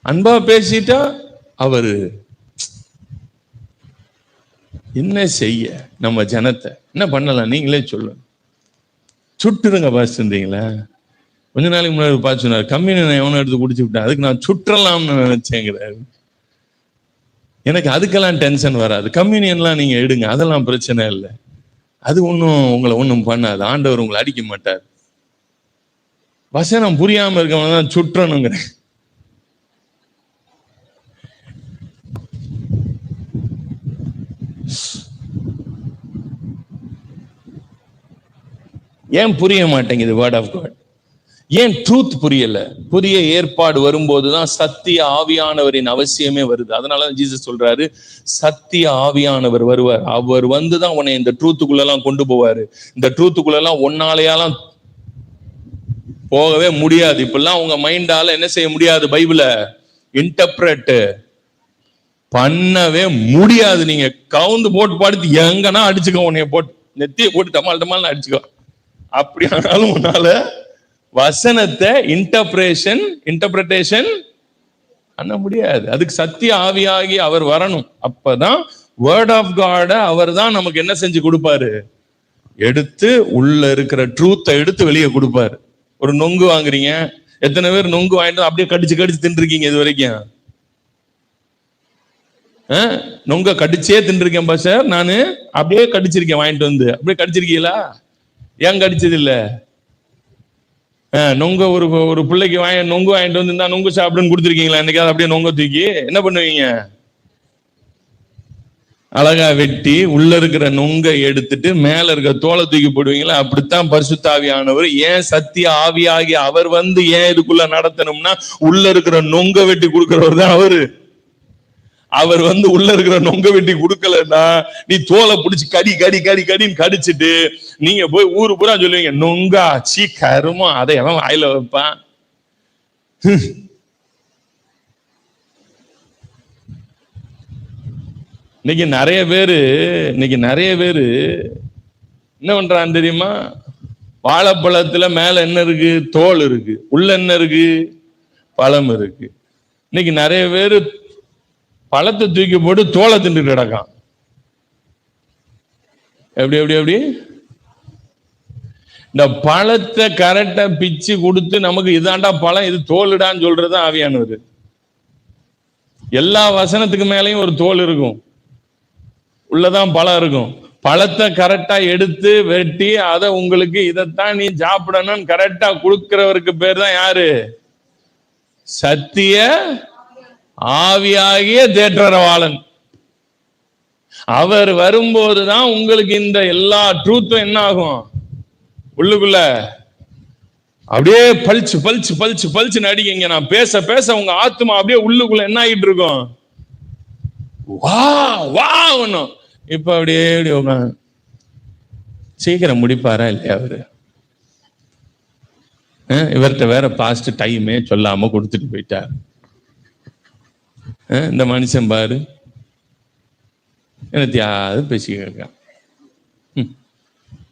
அன்பா பேசிட்டா அவரு என்ன செய்ய, நம்ம ஜனத்தை என்ன பண்ணலாம் நீங்களே சொல்லுங்க. சுட்டுருங்க பாஸ்டர்ன்றீங்களா? கொஞ்ச நாளைக்கு முன்னாடி பார்த்து சொன்னார், கம்யூனியன் எவனும் எடுத்து குடிச்சு விட்டேன், அதுக்கு நான் சுற்றலாம்னு நினைச்சேங்கிறாரு. எனக்கு அதுக்கெல்லாம் டென்ஷன் வராது, கம்யூனியன்லாம் நீங்க எடுங்க, அதெல்லாம் பிரச்சனை இல்லை, அது ஒன்றும் உங்களை ஒன்றும் பண்ணாது, ஆண்டவர் உங்களை அடிக்க மாட்டார். வசனம் புரியாம இருக்கவங்க தான் சுற்றணுங்கிறேன். ஏன் புரிய மாட்டேங்குது வேர்ட் ஆஃப் காட்? ஏன் ட்ரூத் புரியல? புதிய ஏற்பாடு வரும்போதுதான் சத்திய ஆவியானவரின் அவசியமே வருது. அதனால ஜீசஸ் சொல்றாரு, சத்திய ஆவியானவர் வருவார், அவர் வந்துதான் உன்னை இந்த ட்ரூத்துக்குள்ள எல்லாம் கொண்டு போவாரு. இந்த ட்ரூத்துக்குள்ள எல்லாம் ஒன்னாலையாலாம் போகவே முடியாது. இப்பெல்லாம் உங்க மைண்டால என்ன செய்ய முடியாது, பைபிள இன்டர்பிரட் பண்ணவே முடியாது. நீங்க கவுந்து போட்டு பாடுத்து எங்கன்னா அடிச்சுக்கோ, உன்னைய போட்டு நெத்திய போட்டு டமால் டமால் அடிச்சுக்கோ. அப்படி ஆனாலும் உன்னால வசனத்தை இன்டர்பிரேஷன் பண்ண முடியாது. அதுக்கு சத்திய ஆவியாகி அவர் வரணும். அப்பதான் வேர்ட் ஆஃப் காட அவர் தான் நமக்கு என்ன செஞ்சு கொடுப்பாரு, எடுத்து உள்ள இருக்கிற ட்ரூத்தை எடுத்து வெளியே கொடுப்பாரு. ஒரு நொங்கு வாங்குறீங்க, எத்தனை பேர் நொங்கு வாங்கிட்டு அப்படியே கடிச்சு கடிச்சு தின்றுருக்கீங்க இது வரைக்கும்? நொங்க கடிச்சே தின்றுருக்கேன் பாஸ்டர், நானு அப்படியே கடிச்சிருக்கேன் வாங்கிட்டு வந்து. அப்படியே கடிச்சிருக்கீங்களா? ஏன் கடிச்சது இல்ல? நொங்க ஒரு பிள்ளைக்கு நொங்கு வாங்கிட்டு வந்து இருந்தா நொங்கு சாப்பிடுன்னு கொடுத்துருக்கீங்களா என்னைக்காவது? அப்படியே நொங்க தூக்கி என்ன பண்ணுவீங்க, அழகா வெட்டி உள்ள இருக்கிற நொங்கை எடுத்துட்டு மேல இருக்கிற தோலை தூக்கி போடுவீங்களா? அப்படித்தான் பரிசுத்த ஆவியானவர். ஏன் சத்திய ஆவியாகி அவர் வந்து ஏன் இதுக்குள்ள நடத்தணும்னா, உள்ள இருக்கிற நொங்க வெட்டி கொடுக்கிறவர் தான் அவரு. அவர் வந்து உள்ள இருக்கிற நொங்க வெட்டி கொடுக்கலன்னா நீ தோலை பிடிச்சி கடி கடி கடி கடின்னு கடிச்சிட்டு நீங்க போய் ஊரு பூரா சொல்லுவீங்க, நொங்கா சீ கருமா, அதை எவன் வாயில வைப்பான். இன்னைக்கு நிறைய பேரு என்ன பண்றான் தெரியுமா? வாழைப்பழத்துல மேல என்ன இருக்கு, தோல் இருக்கு, உள்ள என்ன இருக்கு, பழம் இருக்கு. இன்னைக்கு நிறைய பேரு பழத்தை தூக்கி போட்டு தோலை தின்னுட்டு கிடக்கான். எப்படி இந்த பழத்தை கரெக்டா பிச்சு கொடுத்து நமக்கு இதாண்டா பழம், இது தோலுடான்னு சொல்றது ஆவியானவர். எல்லா வசனத்துக்கு மேலேயும் ஒரு தோல் இருக்கும், உள்ளதான் பழம் இருக்கும். பழத்தை கரெக்டா எடுத்து வெட்டி அதை உங்களுக்கு இதைத்தான் நீ சாப்பிடணும் கரெக்டா கொடுக்கிறவருக்கு பேர் தான் யாரு? சத்திய ஆவியாகிய தேற்றரவாளன். அவர் வரும்போதுதான் உங்களுக்கு இந்த எல்லா ட்ரூத்தும் என்ன ஆகும், உள்ளுக்குள்ள அப்படியே பல்ச்சு பல்ச்சு பல்ச்சு பல்ச்சு நடிக்கீங்க. நான் பேச பேச உங்க ஆத்மா அப்படியே உள்ளுக்குள்ள என்ன ஆகிட்டு இருக்கும், வா வா ஒன்னும். இப்ப அப்படியே சீக்கிரம் முடிப்பாரா இல்லையா அவரு? இவர்கிட்ட வேற பாஸ்ட் டைமே சொல்லாம கொடுத்துட்டு போயிட்டார். இந்த மனுஷன் பாரு என்னத்தையாவது பேசிக்க.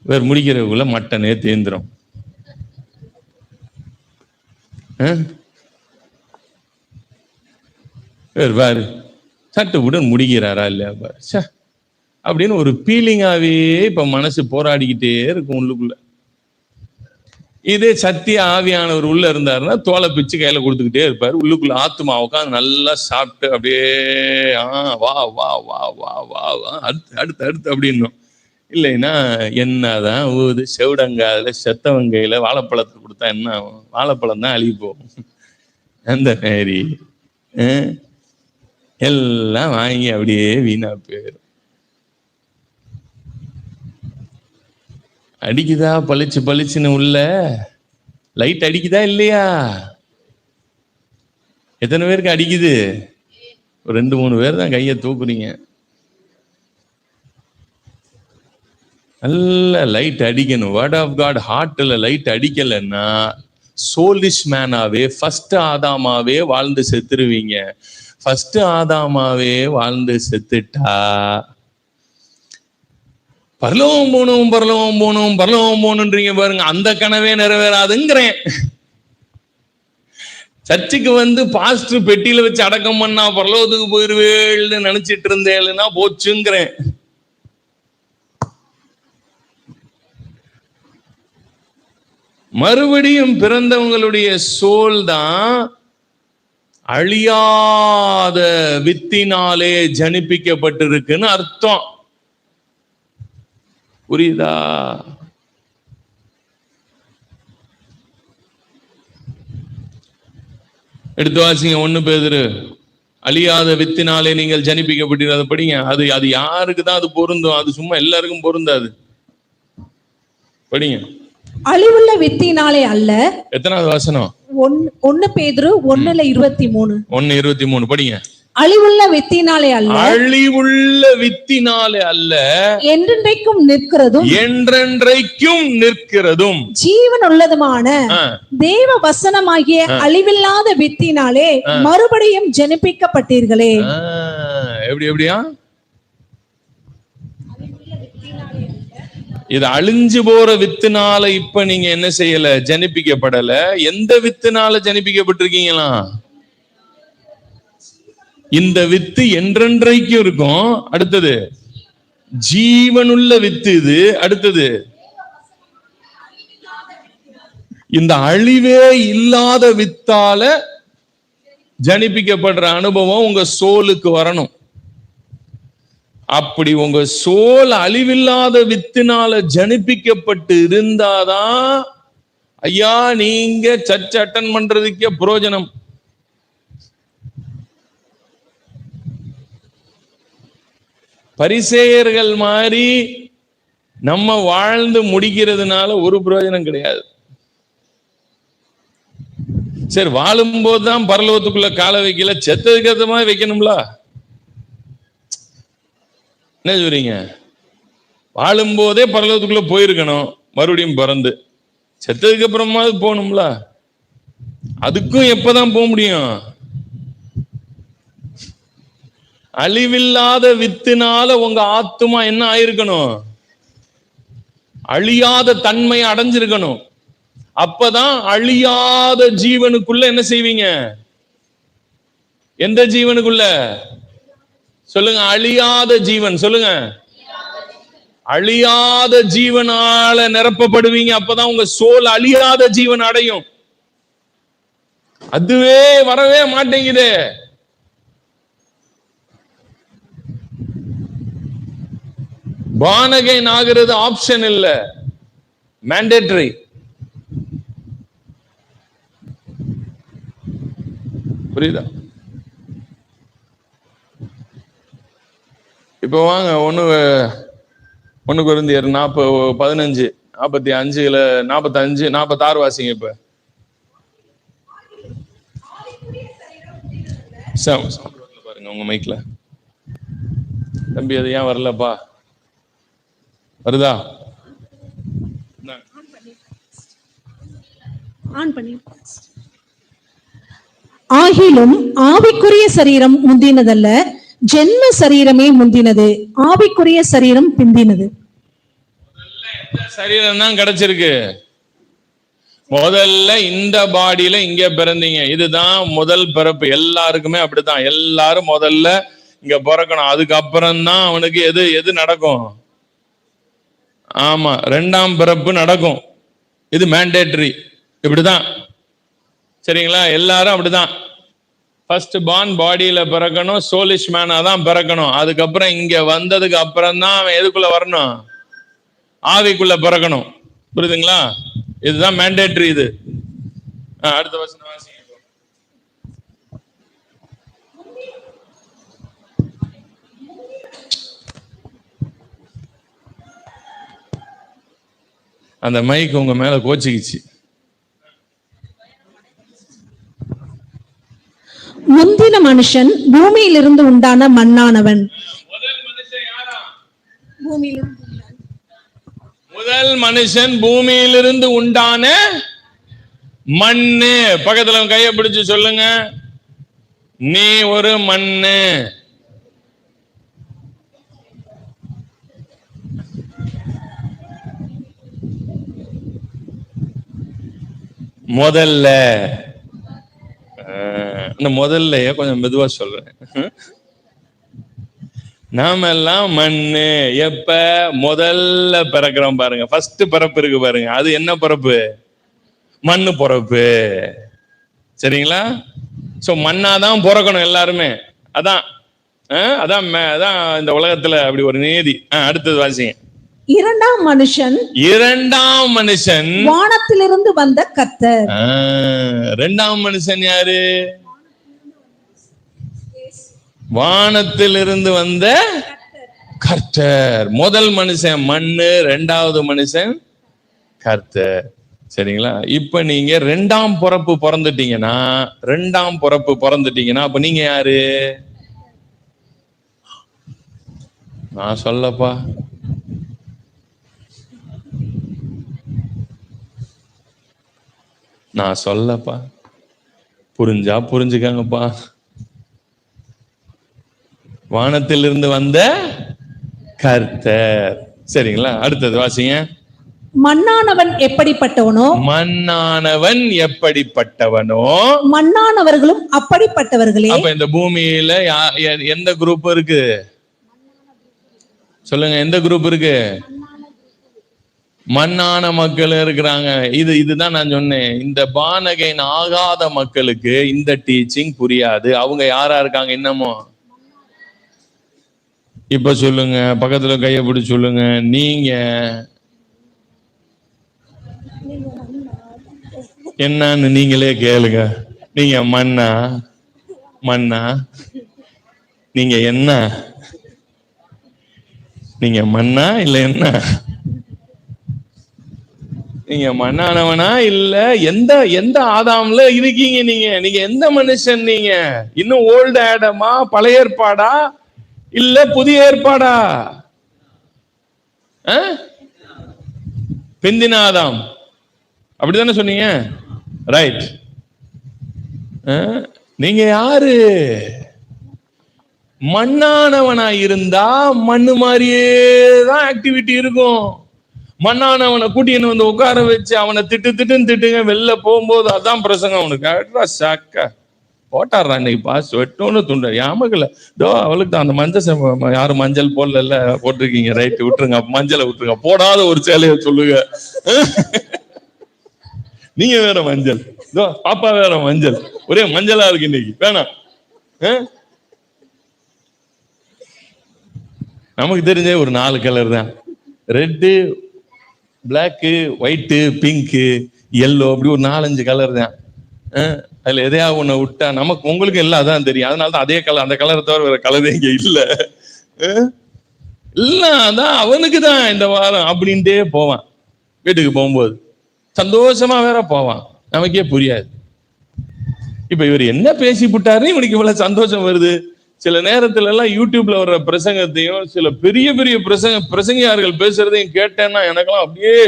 வேறு முடிக்கிறதுக்குள்ள மட்டனே தேந்துரும். பாரு சட்டு உடன் முடிக்கிறாரா இல்லையா பாரு அப்படின்னு ஒரு ஃபீலிங்காவே இப்ப மனசு போராடிக்கிட்டே இருக்கும் உள்ளுக்குள்ள. இதே சத்திய ஆவியானவர் உள்ள இருந்தாருன்னா தோலை பிச்சு கையில கொடுத்துக்கிட்டே இருப்பாரு. உள்ளுக்குள்ள ஆத்துமா உட்காந்து நல்லா சாப்பிட்டு அப்படியே வா வா வா வா வா வா அடுத்து அடுத்து அடுத்து அப்படின்னும். இல்லைன்னா என்னதான் ஊது செவிடங்காதுல செத்தவங்கையில வாழைப்பழத்தை கொடுத்தா என்ன ஆகும்? வாழைப்பழம் தான் அழுகி போகும். அந்த மாதிரி எல்லாம் வாங்கி அப்படியே வீணா போயிடும். அடிக்குதா பளிச்சு பளிச்சுன்னு உள்ள லைட் அடிக்குதா இல்லையா? எத்தனை பேருக்கு அடிக்குது? ஒரு 2-3 பேர் தான் கையை தூக்குறீங்க. நல்ல லைட் அடிக்கணும். வேர்ட் ஆஃப் காட் ஹார்ட்ல லைட் அடிக்கலைன்னா சோலிஷ் மேனாவே ஃபர்ஸ்ட் ஆதாமாவே வாழ்ந்து செத்துருவீங்க. ஃபர்ஸ்ட் ஆதாமாவே வாழ்ந்து செத்துட்டா பரலோகம் போகணும் பரலோகம் போகணும் பரலோகம் போகணுன்றீங்க பாருங்க, அந்த கனவே நிறைவேறாதுங்கிறேன். சர்ச்சுக்கு வந்து பாஸ்டர் பெட்டியில வச்சு அடக்கம் பண்ணா பரலோகத்துக்கு போயிருவேன்னு நினைச்சிட்டு இருந்தேன்னா போச்சுங்கிறேன். மறுபடியும் பிறந்தவங்களுடைய சோல் தான் அழியாத வித்தினாலே ஜனிப்பிக்கப்பட்டிருக்குன்னு அர்த்தம். புரியுதா? எடுத்து வாசிங்க 1 பேதுரு. அழியாத வித்தினாலே நீங்கள் ஜனிப்பிக்கப்பட்டீர்கள். படிங்க. அது யாருக்கு தான் அது பொருந்தும்? அது சும்மா எல்லாருக்கும் பொருந்தாது. படிங்க. அழிவுள்ள வித்தினாலே அல்ல. எத்தனாவது வசனம்? 1 பேதுரு 1:23. 1:23 படிங்க. அழிவுள்ள வித்தினாலே அல்ல. அழிவுள்ள வித்தினாலே அல்ல. என்றென்றைக்கும் நிற்கிறதும். என்றென்றைக்கும் நிற்கிறதும். ஜீவன் உள்ளதுமான தேவ வசனமாகிய அழிவில்லாத வித்தினாலே மறுபடியும் ஜனிப்பிக்கப்பட்டீர்களே. எப்படியா? இது அழிஞ்சு போற வித்துனால இப்ப நீங்க என்ன செய்யல? ஜனிப்பிக்கப்படல. எந்த வித்துனால ஜனிப்பிக்கப்பட்டிருக்கீங்களா? இந்த வித்து என்றென்றைக்கும் இருக்கும். அடுத்தது ஜீவனுள்ள வித்து. இது அடுத்தது இந்த அழிவே இல்லாத வித்தால ஜனிப்பிக்கப்படுற அனுபவம் உங்க சோலுக்கு வரணும். அப்படி உங்க சோல் அழிவில்லாத வித்தினால ஜனிப்பிக்கப்பட்டு இருந்தாதான் ஐயா நீங்க சர்ச் அட்டன் பண்றதுக்கே பிரயோஜனம். பரிசேயர்கள் மாதிரி நம்ம வாழ்ந்து முடிக்கிறதுனால ஒரு பிரயோஜனம் கிடையாது. சரி, வாழும் போதுதான் பரலோகத்துக்குள்ள கால வைக்கல, செத்ததுக்கு ஏத்த மாதிரி வைக்கணும்ல. என்ன சொல்றீங்க? வாழும் போதே பரலோகத்துக்குள்ள போயிருக்கணும், மறுபடியும் பிறந்து செத்ததுக்கு அப்புறமா போகணும்ல. அதுக்கும் எப்பதான் போக முடியும்? அழிவில்லாத வித்தினால உங்க ஆத்துமா என்ன ஆயிருக்கணும்? அழியாத தன்மை அடைஞ்சிருக்கணும். அப்பதான் அழியாத ஜீவனுக்குள்ள என்ன செய்வீங்க? எந்த ஜீவனுக்குள்ள சொல்லுங்க? அழியாத ஜீவன். சொல்லுங்க. அழியாத ஜீவனால நிரப்பப்படுவீங்க. அப்பதான் உங்க சோல் அழியாத ஜீவன் அடையும். அதுவே வரவே மாட்டேங்குது. born again ஆகிறது ஆப்ஷன் இல்ல, மேண்டேட்டரி. புரியுதா? இப்ப வாங்க 1 கொரிந்தியர் 15 45 45 46 வாசிங்க. இப்ப பாருங்க உங்க மைக்ல. தம்பி அது ஏன் வரலப்பா? வருதா? ஆகிலும் ஆவிக்குரிய சரீரம் முந்தினதல்ல, ஜென்ம சரீரமே முந்தினது, ஆவிக்குரிய சரீரம் பிந்தினது. சரீரம் தான் கிடைச்சிருக்கு. முதல்ல இந்த பாடியில இங்க பிறந்தீங்க, இதுதான் முதல் பிறப்பு. எல்லாருக்குமே அப்படித்தான். எல்லாரும் முதல்ல இங்க பிறக்கணும், அதுக்கப்புறம் தான் அவனுக்கு எது எது நடக்கும். ஆமா, ரெண்டாம் பிறப்பு நடக்கும். இது மேண்டேட்டரி. இப்படிதான், சரிங்களா? எல்லாரும் அப்படிதான். ஃபர்ஸ்ட் பார்ன் பாடியில பிறக்கணும், சோலிஷ் மேனா தான் பிறக்கணும். அதுக்கப்புறம் இங்க வந்ததுக்கு அப்புறம் தான் அவன் எதுக்குள்ள வரணும், ஆவிக்குள்ள பிறக்கணும். புரியுதுங்களா? இதுதான் மேண்டேட்டரி. இது அடுத்த வசனம் வாசிங்க. அந்த மைக் உங்க மேல கோச்சிக்கிச்சு. முந்தின மனுஷன் பூமியிலிருந்து உண்டான மண்ணானவன். முதல் மனுஷன் யாரா? பூமியிலிருந்து. முதல் மனுஷன் பூமியிலிருந்து உண்டான மண்ணு. பக்கத்துல கையை பிடிச்சு சொல்லுங்க, நீ ஒரு மண்ணு. முதல்ல முதல்ல கொஞ்சம் மெதுவா சொல்றேன். நாம எல்லாம் மண்ணு. எப்ப முதல்ல பிறக்கிறோம் பாருங்க, ஃபர்ஸ்ட் பிறப்பு இருக்கு பாருங்க, அது என்ன பிறப்பு? மண்ணு பிறப்பு. சரிங்களா? சோ மண்ணாதான் பிறக்கணும் எல்லாருமே. அதான் அதான் அதான் இந்த உலகத்துல அப்படி ஒரு நீதி. அடுத்தது வாசிங்க. இரண்டாம் மனுஷன் வானத்திலிருந்து வந்த கர்த்தர். இரண்டாம் மனுஷன் யாரு? வானத்திலிருந்து வந்த கர்த்தர். முதல் மனுஷன் மண்ணு, இரண்டாவது மனுஷன் கர்த்தர். சரிங்களா? இப்ப நீங்க ரெண்டாம் பிறப்பு பிறந்துட்டீங்கன்னா அப்ப நீங்க யாரு? நான் சொல்லப்பா, நான் சொல்லப்பா, புரிஞ்சா புரிஞ்சுக்காங்கப்பா. வானத்திலிருந்து வந்த கர்த்தர். சரிங்களா? அடுத்தது வாசிங்க. மண்ணானவன் எப்படிப்பட்டவனோ மண்ணானவர்களும் அப்படிப்பட்டவர்களே. அப்ப இந்த பூமியில எந்த குரூப் இருக்கு சொல்லுங்க? எந்த குரூப் இருக்கு? மண்ணான மக்கள் இருக்கிறாங்க. இதுதான் நான் சொன்னேன், இந்த பானகைன் ஆகாத மக்களுக்கு இந்த டீச்சிங் புரியாது. அவங்க யாரா இருக்காங்க இன்னமும்? இப்ப சொல்லுங்க, பக்கத்துல கையை பிடிச்சு சொல்லுங்க, நீங்க என்னன்னு நீங்களே கேளுங்க. நீங்க மண்ணா? நீங்க என்ன? நீங்க மண்ணா இல்ல என்ன? நீங்க மண்ணானவனா இல்ல எந்த ஆதாம்ல இருக்கீங்க? நீங்க எந்த மனுஷன்? நீங்க இன்னும் ஓல்டு ஆடமா, பழைய ஏற்பாடா இல்ல புதிய ஏற்பாடா? பிந்தின ஆதாம், அப்படித்தானே சொன்னீங்க? ரைட். நீங்க யாரு? மண்ணானவனா இருந்தா மண்ணு மாதிரியே தான் ஆக்டிவிட்டி இருக்கும். மண்ணானவனை கூட்டின்னு வந்து உட்கார வச்சு அவனை திட்டுங்க, வெளில போகும்போது அதான் பிரசங்கம். அவனுக்கு சாக்கா போட்டாடுறா இன்னைக்கு பாஸ் வெட்டோன்னு துண்டு யாமக்கல. தோ அவளுக்கு தான் அந்த மஞ்சள் யாரும் மஞ்சள் போடல போட்டிருக்கீங்க. ரைட்டு, விட்டுருங்க, மஞ்சளை விட்டுருங்க. போடாத ஒரு சேலைய சொல்லுங்க. நீங்க வேற மஞ்சள், பாப்பா வேற மஞ்சள், ஒரே மஞ்சளா இருக்கு இன்னைக்கு. வேணாம். நமக்கு தெரிஞ்ச ஒரு 4 கலர் தான். Red, black, white, pink, yellow, அப்படி ஒரு 4-5 கலர் தான். அதுல எதையா ஒண்ணு விட்டா உங்களுக்கு எல்லாம் அதான் தெரியும். அதனாலதான் அதே கலர், அந்த கலரை தவிர வேற கலரே இங்க இல்ல. இல்ல அதான் அவனுக்கு தான் இந்த வாரம் அப்படின்ட்டே போவான். வீட்டுக்கு போகும்போது சந்தோஷமா வேற போவான். நமக்கே புரியாது. இப்ப இவர் என்ன பேசி விட்டாரு இவனுக்கு இவ்வளவு சந்தோஷம் வருது. சில நேரத்துல எல்லாம் யூடியூப்ல வர்ற பிரசங்கத்தையும் சில பெரிய பெரிய பிரசங்கியார்கள் பேசுறதையும் கேட்டேன்னா எனக்கெல்லாம் அப்படியே.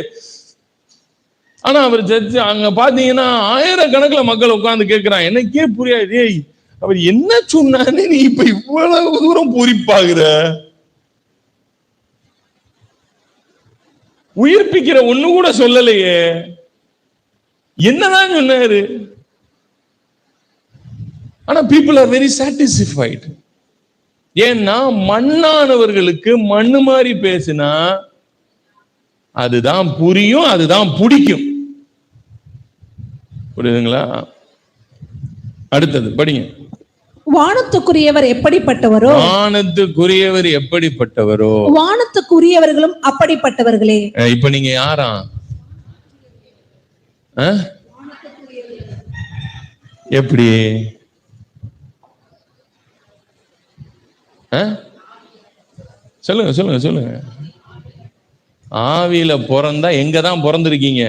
ஆனா அவர் ஜட்ஜ் அங்க பாத்தீங்கன்னா 1000கணக்கில் மக்கள் உட்கார்ந்து கேட்கிறான். எனக்கே புரியாது, அவர் என்ன சொன்னான்னு நீ இப்ப இவ்வளவு தூரம் பூரிப்பாகுற? உயிர்ப்பிக்கிற ஒண்ணு கூட சொல்லலையே. என்னதான் சொன்னாரு? ஆனா பீப்புள் ஆர் வெரி சாட்டிஸ்ஃபைட். ஏன்னா மண்ணானவர்களுக்கு மண்ணு மாதிரி பேசினா அதுதான் புரியும், அதுதான் பிடிக்கும். புரியுதுங்களா? அடுத்தது படிங்க. வானத்துக்குரியவர் எப்படிப்பட்டவரோ, வானத்துக்குரியவர் எப்படிப்பட்டவரோ, வானத்துக்குரியவர்களும் அப்படிப்பட்டவர்களே. இப்ப நீங்க யாரா? எப்படி? சொல்லுங்க சொல்லுங்க சொல்லுங்க. ஆவியில பிறந்தா எங்கதான் பிறந்திருக்கீங்க?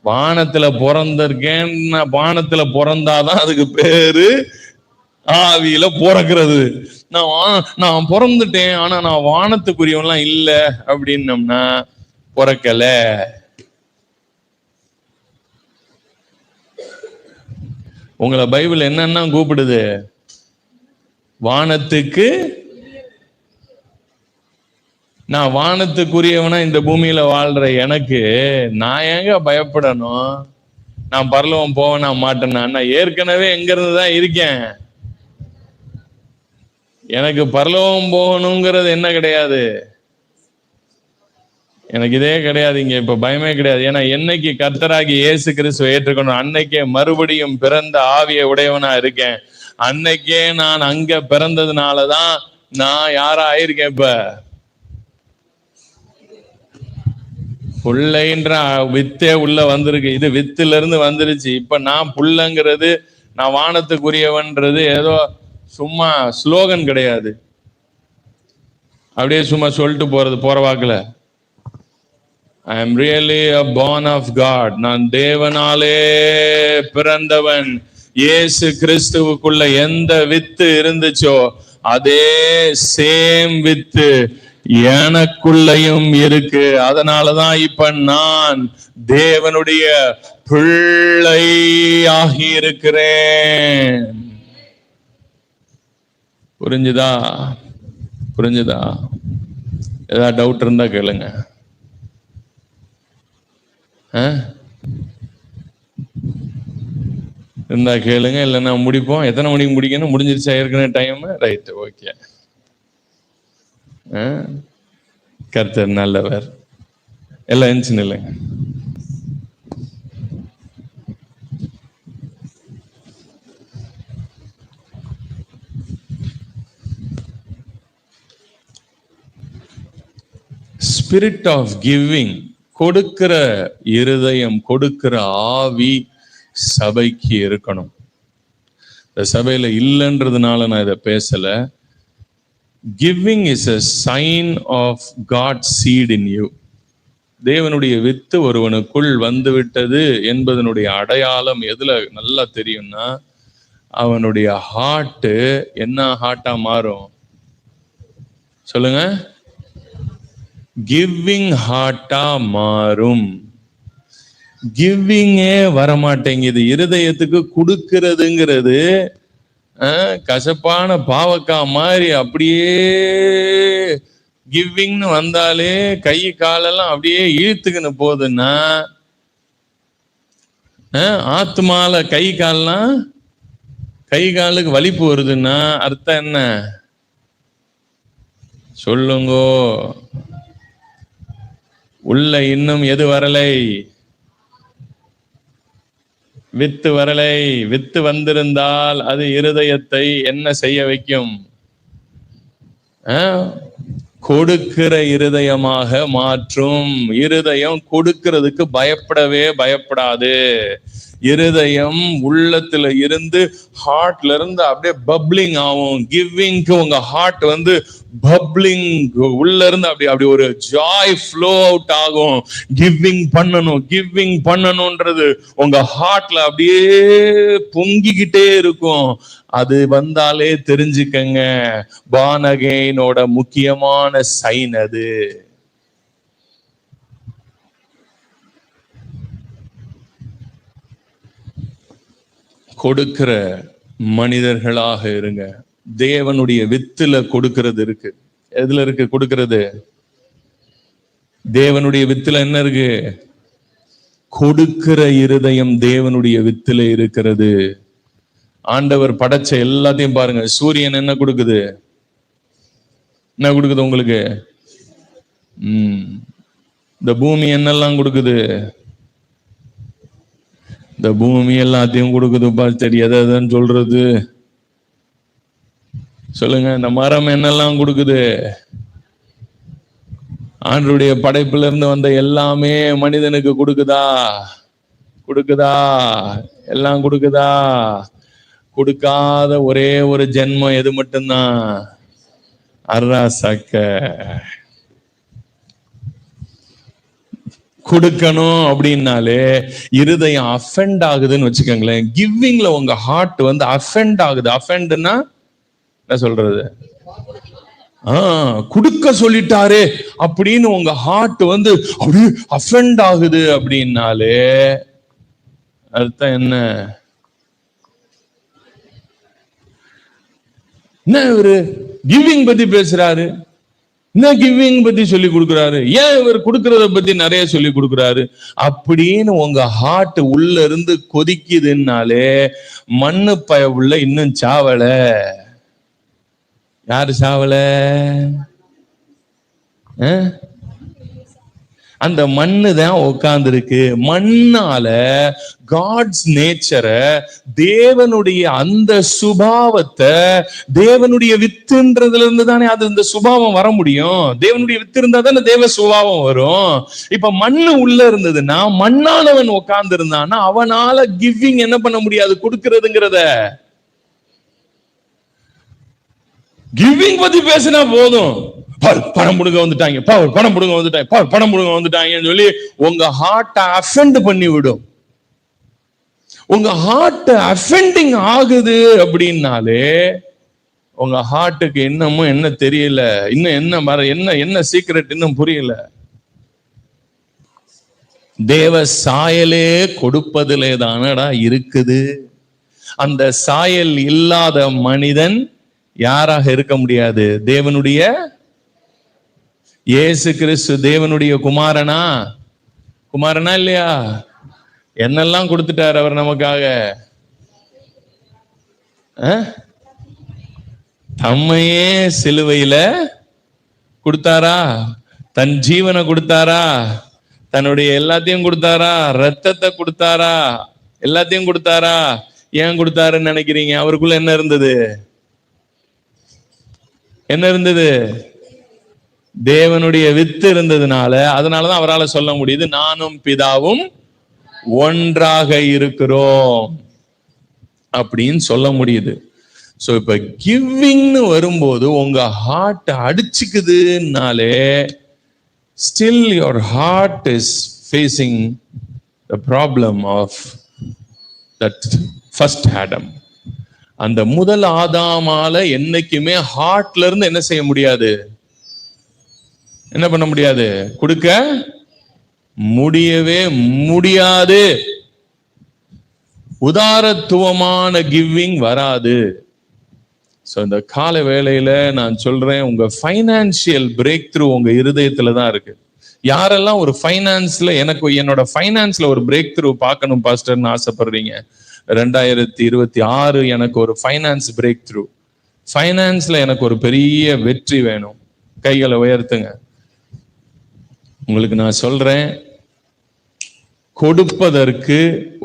வானத்துல பிறந்திருக்கேன். வானத்துல பிறந்தாதான் அதுக்கு பேரு ஆவியில பிறக்கிறது. நான் பிறந்துட்டேன், ஆனா நான் வானத்துக்குரியவன்லாம் இல்ல அப்படின்னம்னா பிறக்கல. உங்களை பைபிள் என்னன்னா கூப்பிடுது? வானத்துக்கு. நான் வானத்துக்குரியவனா இந்த பூமியில வாழ்ற எனக்கு நான் ஏங்க பயப்படணும்? நான் பரலோகம் போவேனா மாட்டேன்னா? நான் ஏற்கனவே எங்க இருந்துதான் இருக்கேன். எனக்கு பரலோகம் போகணுங்கிறது என்ன கிடையாது, எனக்கு இதே கிடையாது. இங்க இப்ப பயமே கிடையாது. ஏன்னா என்னைக்கு கர்த்தராகி இயேசு கிறிஸ்துவை ஏற்றுக்கணும் அன்னைக்கே மறுபடியும் பிறந்த ஆவியை உடையவனா இருக்கேன். அன்னைக்கே நான் அங்க பிறந்ததுனாலதான் நான் யாரா ஆயிருக்கேன். இப்ப புள்ளைன்ற வித்தே உள்ள வந்திருக்கு. இது வித்துல இருந்து வந்துருச்சு. இப்ப நான் புள்ளங்கிறது, நான் வானத்துக்குரியவன்றது ஏதோ சும்மா ஸ்லோகன் கிடையாது. அப்படியே சும்மா சொல்லிட்டு போற வாக்குல I am really a born of God. நான் தேவனாலே பிறந்தவன். இயேசு கிறிஸ்துவுக்குள்ள எந்த வித்து இருந்துச்சோ அதே சேம் வித்து எனக்குள்ளையும் இருக்கு. அதனாலதான் இப்ப நான் தேவனுடைய பிள்ளையாகி இருக்கிறேன். புரிஞ்சுதா? புரிஞ்சுதா? ஏதாவது டவுட் இருந்தா கேளுங்க. இருந்தா கேளுங்க, இல்லைன்னா முடிப்போம். எத்தனை மணிக்கு முடிக்கணும்? முடிஞ்சிருச்சா ஏற்கனவே டைம்? Right, okay. கர்த்தர் நல்லவர். எல்லாம் இருந்துச்சுன்னு இல்லைங்க. ஸ்பிரிட் ஆஃப் கிவிங், கொடுக்கிற இருதயம், கொடுக்கிற ஆவி சபைக்கு இருக்கணும். இந்த சபையில இல்லைன்றதுனால நான் இதை பேசல. Giving is a sign of God's seed in you. தேவனுடைய வித்து ஒருவனுக்குள் வந்து விட்டது என்பதனுடைய அடையாளம் எதுல நல்லா தெரியும்னா, அவனுடைய ஹார்ட் என்ன ஹார்ட்டா மாறும் சொல்லுங்க? கிவிங் ஹார்ட்டா மாறும். கிவிங்கே வரமாட்டேங்குது. இருதயத்துக்கு கொடுக்கிறதுங்கிறது கசப்பான பாவக்கா மாதிரி அப்படியே கிவிங்னு வந்தாலே கை காலெல்லாம் அப்படியே இழுத்துக்குன்னு போகுதுன்னா, ஆத்மால கை காலுக்கு வலிப்பு வருதுன்னா அர்த்தம் என்ன சொல்லுங்கோ? உள்ள இன்னும் எது வரலை? வித்து வரலை. வித்து வந்திருந்தால் அது இருதயத்தை என்ன செய்ய வைக்கும்? கொடுக்கிற இருதயமாக மாற்றும். இருதயம் கொடுக்கிறதுக்கு பயப்படவே பயப்படாது. இருதயம் உள்ளத்துல இருந்து, ஹார்ட்ல இருந்து அப்படியே பப்ளிங் ஆகும். கிவிங்க்கு உங்க ஹார்ட் வந்து பப்ளிங், உள்ள இருந்து அப்படி ஒரு ஜாய் ஃப்ளோ அவுட் ஆகும். கிவிங் பண்ணணும்ன்றது உங்க ஹார்ட்ல அப்படியே பொங்கிக்கிட்டே இருக்கும். அது வந்தாலே தெரிஞ்சுக்கங்க, born againோட முக்கியமான சைன் அது. கொடுக்கிற மனிதர்களாக இருங்க. தேவனுடைய வித்துல கொடுக்கிறது இருக்கு. எதுல இருக்கு கொடுக்கிறது? தேவனுடைய வித்துல என்ன இருக்கு? கொடுக்கிற இருதயம் தேவனுடைய வித்துல இருக்கிறது. ஆண்டவர் படைச்ச எல்லாத்தையும் பாருங்க. சூரியன் என்ன கொடுக்குது? என்ன கொடுக்குது உங்களுக்கு? இந்த பூமி என்னெல்லாம் கொடுக்குது? இந்த பூமி எல்லாத்தையும் கொடுக்குதுப்பா. சரி, எதுன்னு சொல்றது சொல்லுங்க. இந்த மரம் என்னெல்லாம் கொடுக்குது? ஆண்டவருடைய படைப்புல இருந்து வந்த எல்லாமே மனிதனுக்கு கொடுக்குதா? கொடுக்குதா? எல்லாம் கொடுக்குதா? கொடுக்காத ஒரே ஒரு ஜென்மம் எது மட்டும்தான்? அராசக்க. கொடுக்கணும் அப்படின்னாலே இருதயம் அஃபெண்ட் ஆகுதுன்னு வச்சுக்கோங்களேன். கிவிங்ல உங்க ஹார்ட் வந்து அஃபெண்ட் ஆகுது. அஃபெண்ட்னா என்ன சொல்றது? கொடுக்க சொல்லிட்டாரே அப்படின்னு உங்க ஹார்ட் வந்து அப்படியே அஃபெண்ட் ஆகுது அப்படின்னாலே அர்த்தம் என்ன? என்ன இவரு கிவிங் பத்தி பேசுறாரு? என்ன கிவிங் பத்தி சொல்லி கொடுக்குறாரு? ஏன் இவர் கொடுக்கறத பத்தி நிறைய சொல்லி கொடுக்குறாரு அப்படின்னு உங்க ஹார்ட் உள்ள இருந்து கொதிக்குதுன்னாலே மண்ணு பயவுள்ள இன்னும் சாவல. யாரு சாவல? அந்த மண்ணு தான் உட்கார்ந்து இருக்கு. மண்ணால காட்ஸ் நேச்சரை, தேவனுடைய அந்த சுபாவத்தை, தேவனுடைய வித்துன்றதுல இருந்து தானே அது இந்த சுபாவம் வர முடியும். தேவனுடைய வித்து இருந்தா தானே தேவ சுபாவம் வரும். இப்ப மண்ணு உள்ள இருந்ததுன்னா, மண்ணானவன் உட்கார்ந்து இருந்தான்னா அவனால கிவிங் என்ன பண்ண முடியாது? கொடுக்கறதுங்கிறத. கிவிங் பத்தி பேசினா போதும், பணம் புடுங்க வந்துட்டாங்க, பணம் புடுங்க வந்துட்டாங்க, பணம் புடுங்க வந்துட்டாங்கன்னு சொல்லி உங்க ஹார்ட்டை அஃபெண்ட் பண்ணி விடும். உங்க ஹார்ட் அஃபெண்டிங் ஆகுது அப்படின்னாலே உங்க ஹார்ட்டுக்கு இன்னமும் என்ன தெரியல, இன்னும் என்ன சீக்ரெட் இன்னும் புரியல. தேவ சாயலே கொடுப்பதிலே தானடா இருக்குது. அந்த சாயல் இல்லாத மனிதன் யாராக இருக்க முடியாது? தேவனுடைய இயேசு கிறிஸ்து தேவனுடைய குமாரனா இல்லையா? என்னெல்லாம் கொடுத்துட்டார் அவர் நமக்காக? தம்மையே சிலுவையில கொடுத்தாரா? தன் ஜீவனை கொடுத்தாரா? தன்னுடைய எல்லாத்தையும் கொடுத்தாரா? ரத்தத்தை கொடுத்தாரா? எல்லாத்தையும் கொடுத்தாரா? ஏன் கொடுத்தாருன்னு நினைக்கிறீங்க? அவருக்குள்ள என்ன இருந்தது? என்ன இருந்தது? தேவனுடைய வித்து இருந்ததுனால, அதனாலதான் அவரால் சொல்ல முடியுது, நானும் பிதாவும் ஒன்றாக இருக்கிறோம் அப்படின்னு சொல்ல முடியுது. சோ இப்ப கிவிங்னு வரும்போது உங்க ஹார்ட் அடிச்சுக்குதுனாலே, still your heart is facing the problem of that first Adam. அந்த முதல் ஆதாமால என்னைக்குமே ஹார்ட்ல இருந்து என்ன செய்ய முடியாது? என்ன பண்ண முடியாது? கொடுக்க முடியவே முடியாது. உதாரத்துவமான கிவிங் வராது. சோ இந்த கால வேளையில நான் சொல்றேன், உங்க ஃபைனான்சியல் பிரேக் த்ரூ உங்க இருதயத்துல தான் இருக்கு. யாரெல்லாம் ஒரு ஃபைனான்ஸ்ல, என்னோட ஃபைனான்ஸ்ல ஒரு பிரேக் த்ரூ பார்க்கணும் பாஸ்டர்னு ஆசைப்படுறீங்க, 2026 எனக்கு ஒரு ஃபைனான்ஸ் பிரேக் த்ரூ, ஃபைனான்ஸ்ல எனக்கு ஒரு பெரிய வெற்றி வேணும், கைகளை உயர்த்துங்க. உங்களுக்கு நான் சொல்றேன், கொடுப்பதற்கு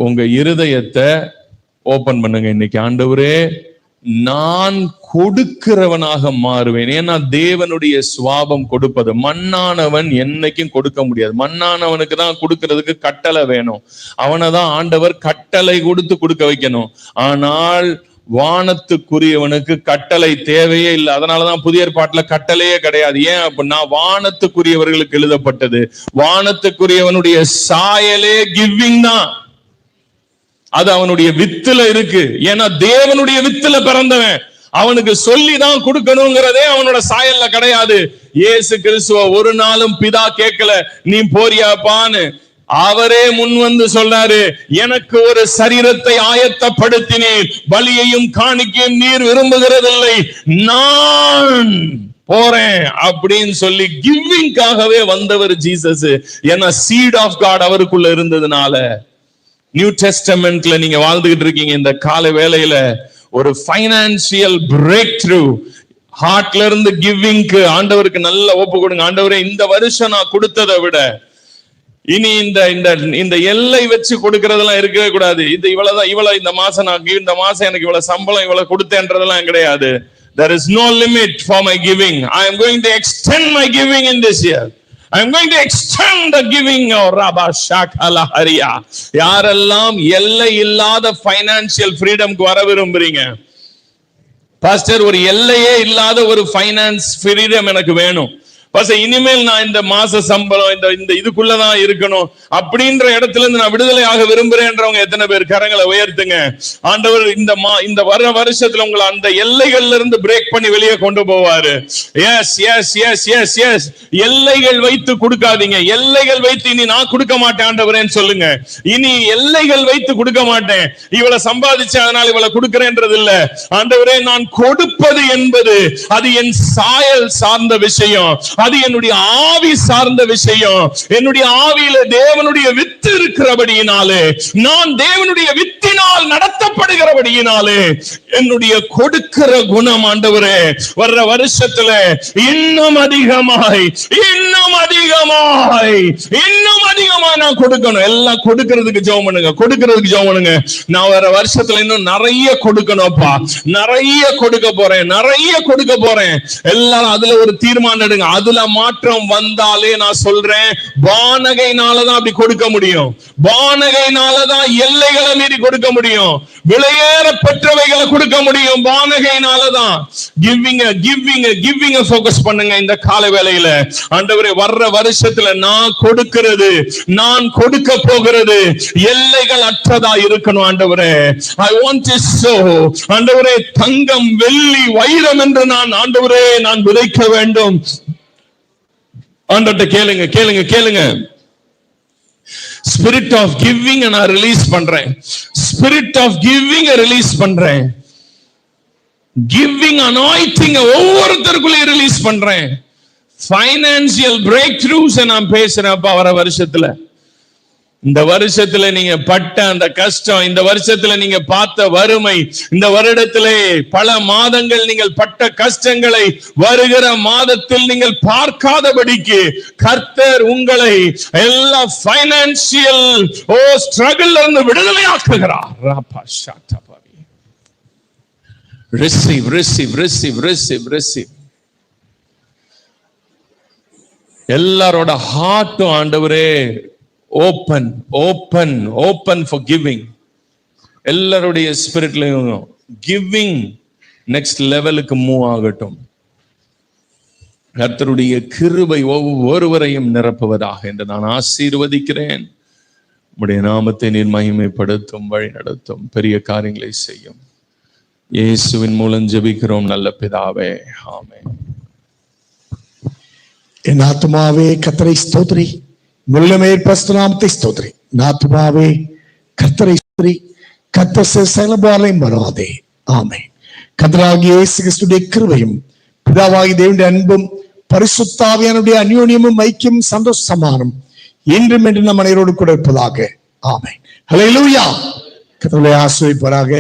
உங்க இருதயத்தை ஓபன் பண்ணுங்க இன்னைக்கு. ஆண்டவரே, நான் கொடுக்கிறவனாக மாறுவேன். ஏன்னா தேவனுடைய சுவாபம் கொடுப்பது. மண்ணானவன் என்னைக்கும் கொடுக்க முடியாது. மண்ணானவனுக்கு தான் கொடுக்கிறதுக்கு கட்டளை வேணும். அவனை தான் ஆண்டவர் கட்டளை கொடுக்க வைக்கணும். ஆனால் வானத்துக்குரியவனுக்கு கட்டளை தேவையே இல்லை. அதனாலதான் புதிய ஏற்பாட்டுல கட்டளையே கிடையாது. ஏன் அப்படின்னா வானத்துக்குரியவர்களுக்கு எழுதப்பட்டது. வானத்துக்குரியவனுடைய சாயலே கிவிங் தான். அது அவனுடைய வித்துல இருக்கு. ஏன்னா தேவனுடைய வித்துல பிறந்தவன், அவனுக்கு சொல்லிதான் கொடுக்கணுங்கிறதே அவனோட சாயல்ல கிடையாது. இயேசு கிறிஸ்துவ ஒரு நாளும் பிதா கேட்கல நீ போறியாப்பான்னு. அவரே முன் வந்து சொல்றாரு, எனக்கு ஒரு சரீரத்தை ஆயத்தப்படுத்தினீர், பலியையும் காணிக்கையும் நீர் விரும்புகிறதில்லை, நான் போறேன் அப்படின்னு சொல்லி கிவிங்காகவே வந்தவர் ஜீசஸ். ஏன்னா சீட் ஆஃப் காட் அவருக்குள்ள இருந்ததுனால. நியூ டெஸ்டமெண்ட்ல நீங்க வாழ்ந்துகிட்டு இருக்கீங்க. இந்த கால வேளையில ஒரு ஃபைனான்சியல் பிரேக் த்ரூ, ஹார்ட்ல இருந்து கிவிங்க்கு ஆண்டவருக்கு நல்ல ஒப்பு கொடுங்க. ஆண்டவரே, இந்த வருஷம் நான் கொடுத்ததை விட இனி இந்த எல்லை வச்சு கொடுக்கறதெல்லாம் இருக்கவே கூடாது. இது இவ்வளவுதான், இவ்வளவு இந்த மாசம் எனக்கு இவ்வளவு சம்பளம் இவ்வளவு கொடுத்தேன்றதெல்லாம் கிடையாது. There is no limit for my giving. I am going to extend my giving in this year. I am going to extend the giving of Rabba Shakala Hariya. யாரெல்லாம் எல்லை இல்லாத ஃபைனான்சியல் ஃப்ரீடம்க்கு வர விரும்புறீங்க? பாஸ்டர், ஒரு எல்லையே இல்லாத ஒரு ஃபைனான்ஸ் ஃப்ரீடம் எனக்கு வேணும். இனிமேல் நான் இந்த மாச சம்பளம் இந்த இதுக்குள்ளதான் இருக்கணும் அப்படின்ற இடத்துல இருந்து நான் விடுதலையாக விரும்புறேன்றவங்க எத்தனை பேர் கரங்களை உயர்த்துங்க. ஆண்டவர் இந்த வருஷத்துல உங்களை அந்த எல்லைகள்ல இருந்து பிரேக் பண்ணி வெளியே கொண்டு போவாரு. Yes yes yes yes yes எல்லைகள் வைத்து கொடுக்காதீங்க. எல்லைகள் வைத்து இனி நான் கொடுக்க மாட்டேன் ஆண்டவரேன்னு சொல்லுங்க. இனி எல்லைகள் வைத்து கொடுக்க மாட்டேன். இவளை சம்பாதிச்சு அதனால இவளை கொடுக்கிறேன்றது இல்ல. ஆண்டவரே, நான் கொடுப்பது என்பது அது என் சாயல் சார்ந்த விஷயம், அது என்னுடைய ஆவி சார்ந்த விஷயம். என்னுடைய ஆவியில தேவனுடைய வித்து இருக்கிறபடியினாலே, நான் தேவனுடைய வித்தினால் நடத்தப்படுகிறபடியினாலே என்னுடைய கொடுக்கிற குணம் ஆண்டவரே வர்ற வருஷத்துல இன்னும் அதிகமாய் நான் கொடுக்கணும். எல்லாம் கொடுக்கிறதுக்கு ஜெபம் பண்ணுங்க. நான் வர வருஷத்துல இன்னும் நிறைய கொடுக்கணும்ப்பா, நிறைய கொடுக்க போறேன். எல்லாரும் அதுல ஒரு தீர்மானம் எடுங்க. அதுல மாற்றம் வந்தாலே நான் சொல்றேன், வானகையினாலதான் அப்படி கொடுக்க முடியும். வானகையினாலதான் எல்லைகளை மீறி கொடுக்க முடியும். விலையேற பெற்றவைகளை கொடுக்க முடியும். வானகையினாலதான். கிவிங்க ஃபோக்கஸ் பண்ணுங்க இந்த கால வேளையில. ஆண்டவரே, வர்ற வருஷத்துல நான் கொடுக்க போகிறது எல்லைகள் அற்றதா இருக்கணும். ஆண்டவரே, I want to sow. ஆண்டவரே, தங்கம் வெள்ளி வைரம் என்று நான் விதைக்க வேண்டும். ஆண்டவர்ட்ட கேளுங்க. ஸ்பிரிட் ஆஃப் கிவிங் நான் ரிலீஸ் பண்றேன். கிவிங் அனாயிண்டிங் ஒவ்வொருத்தருக்குள்ளேயும் ரிலீஸ் பண்றேன். ஃபைனான்சியல் பிரேக் த்ரூஸ் நான் பேசுறேன் வர வருஷத்துல. இந்த வருஷத்துல நீங்க பட்ட அந்த கஷ்டம், இந்த வருஷத்துல நீங்க பார்த்த வறுமை, இந்த வருடத்திலே பல மாதங்கள் நீங்கள் பட்ட கஷ்டங்களை வருகிற மாதத்தில் நீங்கள் பார்க்காதபடிக்கு கர்த்தர் உங்களை எல்லா ஃபைனான்சியல் ஸ்ட்ரகிள்ல இருந்து விடுதலையாக்குகிறார். ரிசீவ். எல்லாரோட ஹார்ட்டும் ஆண்டவரே open for giving. எல்லாருடைய ஸ்பிரிட்லயும் கிவிங் நெக்ஸ்ட் லெவலுக்கு மூவ் ஆகட்டும். கர்த்தருடைய கிருபை ஒவ்வொருவரையும் நிரப்புவதாக என்று நான் ஆசீர்வதிக்கிறேன். உம்முடைய நாமத்தை நீர் மகிமைப்படுத்தும், வழி நடத்தும், பெரிய காரியங்களை செய்யும். இயேசுவின் மூலம் ஜெபிக்கிறோம் நல்ல பிதாவே, ஆமென். என் ஆத்துமாவே கர்த்தரை ஸ்தோத்திரி, முள்ளமே பரிசுத்தநாமத்தை ஸ்தோத்திரி. ஆத்துமாவே கர்த்தரை ஸ்தோத்திரி, கர்த்தர் செயல்பாரையும் மறவாதே. ஆமென். கர்த்தராகிய இயேசு கிறிஸ்துவின் கிருபையும் பிதாவாகிய தேவனுடைய அன்பும் பரிசுத்த ஆவியானவருடைய அந்யோன்யமும் ஐக்கியம் சந்தோஷமானம் இன்றும் என்று நம் அனைவரோடு கூட இருப்பதாக. ஆமென். ஹல்லேலூயா. கர்த்தரை ஆசீர்வதிப்பாராக.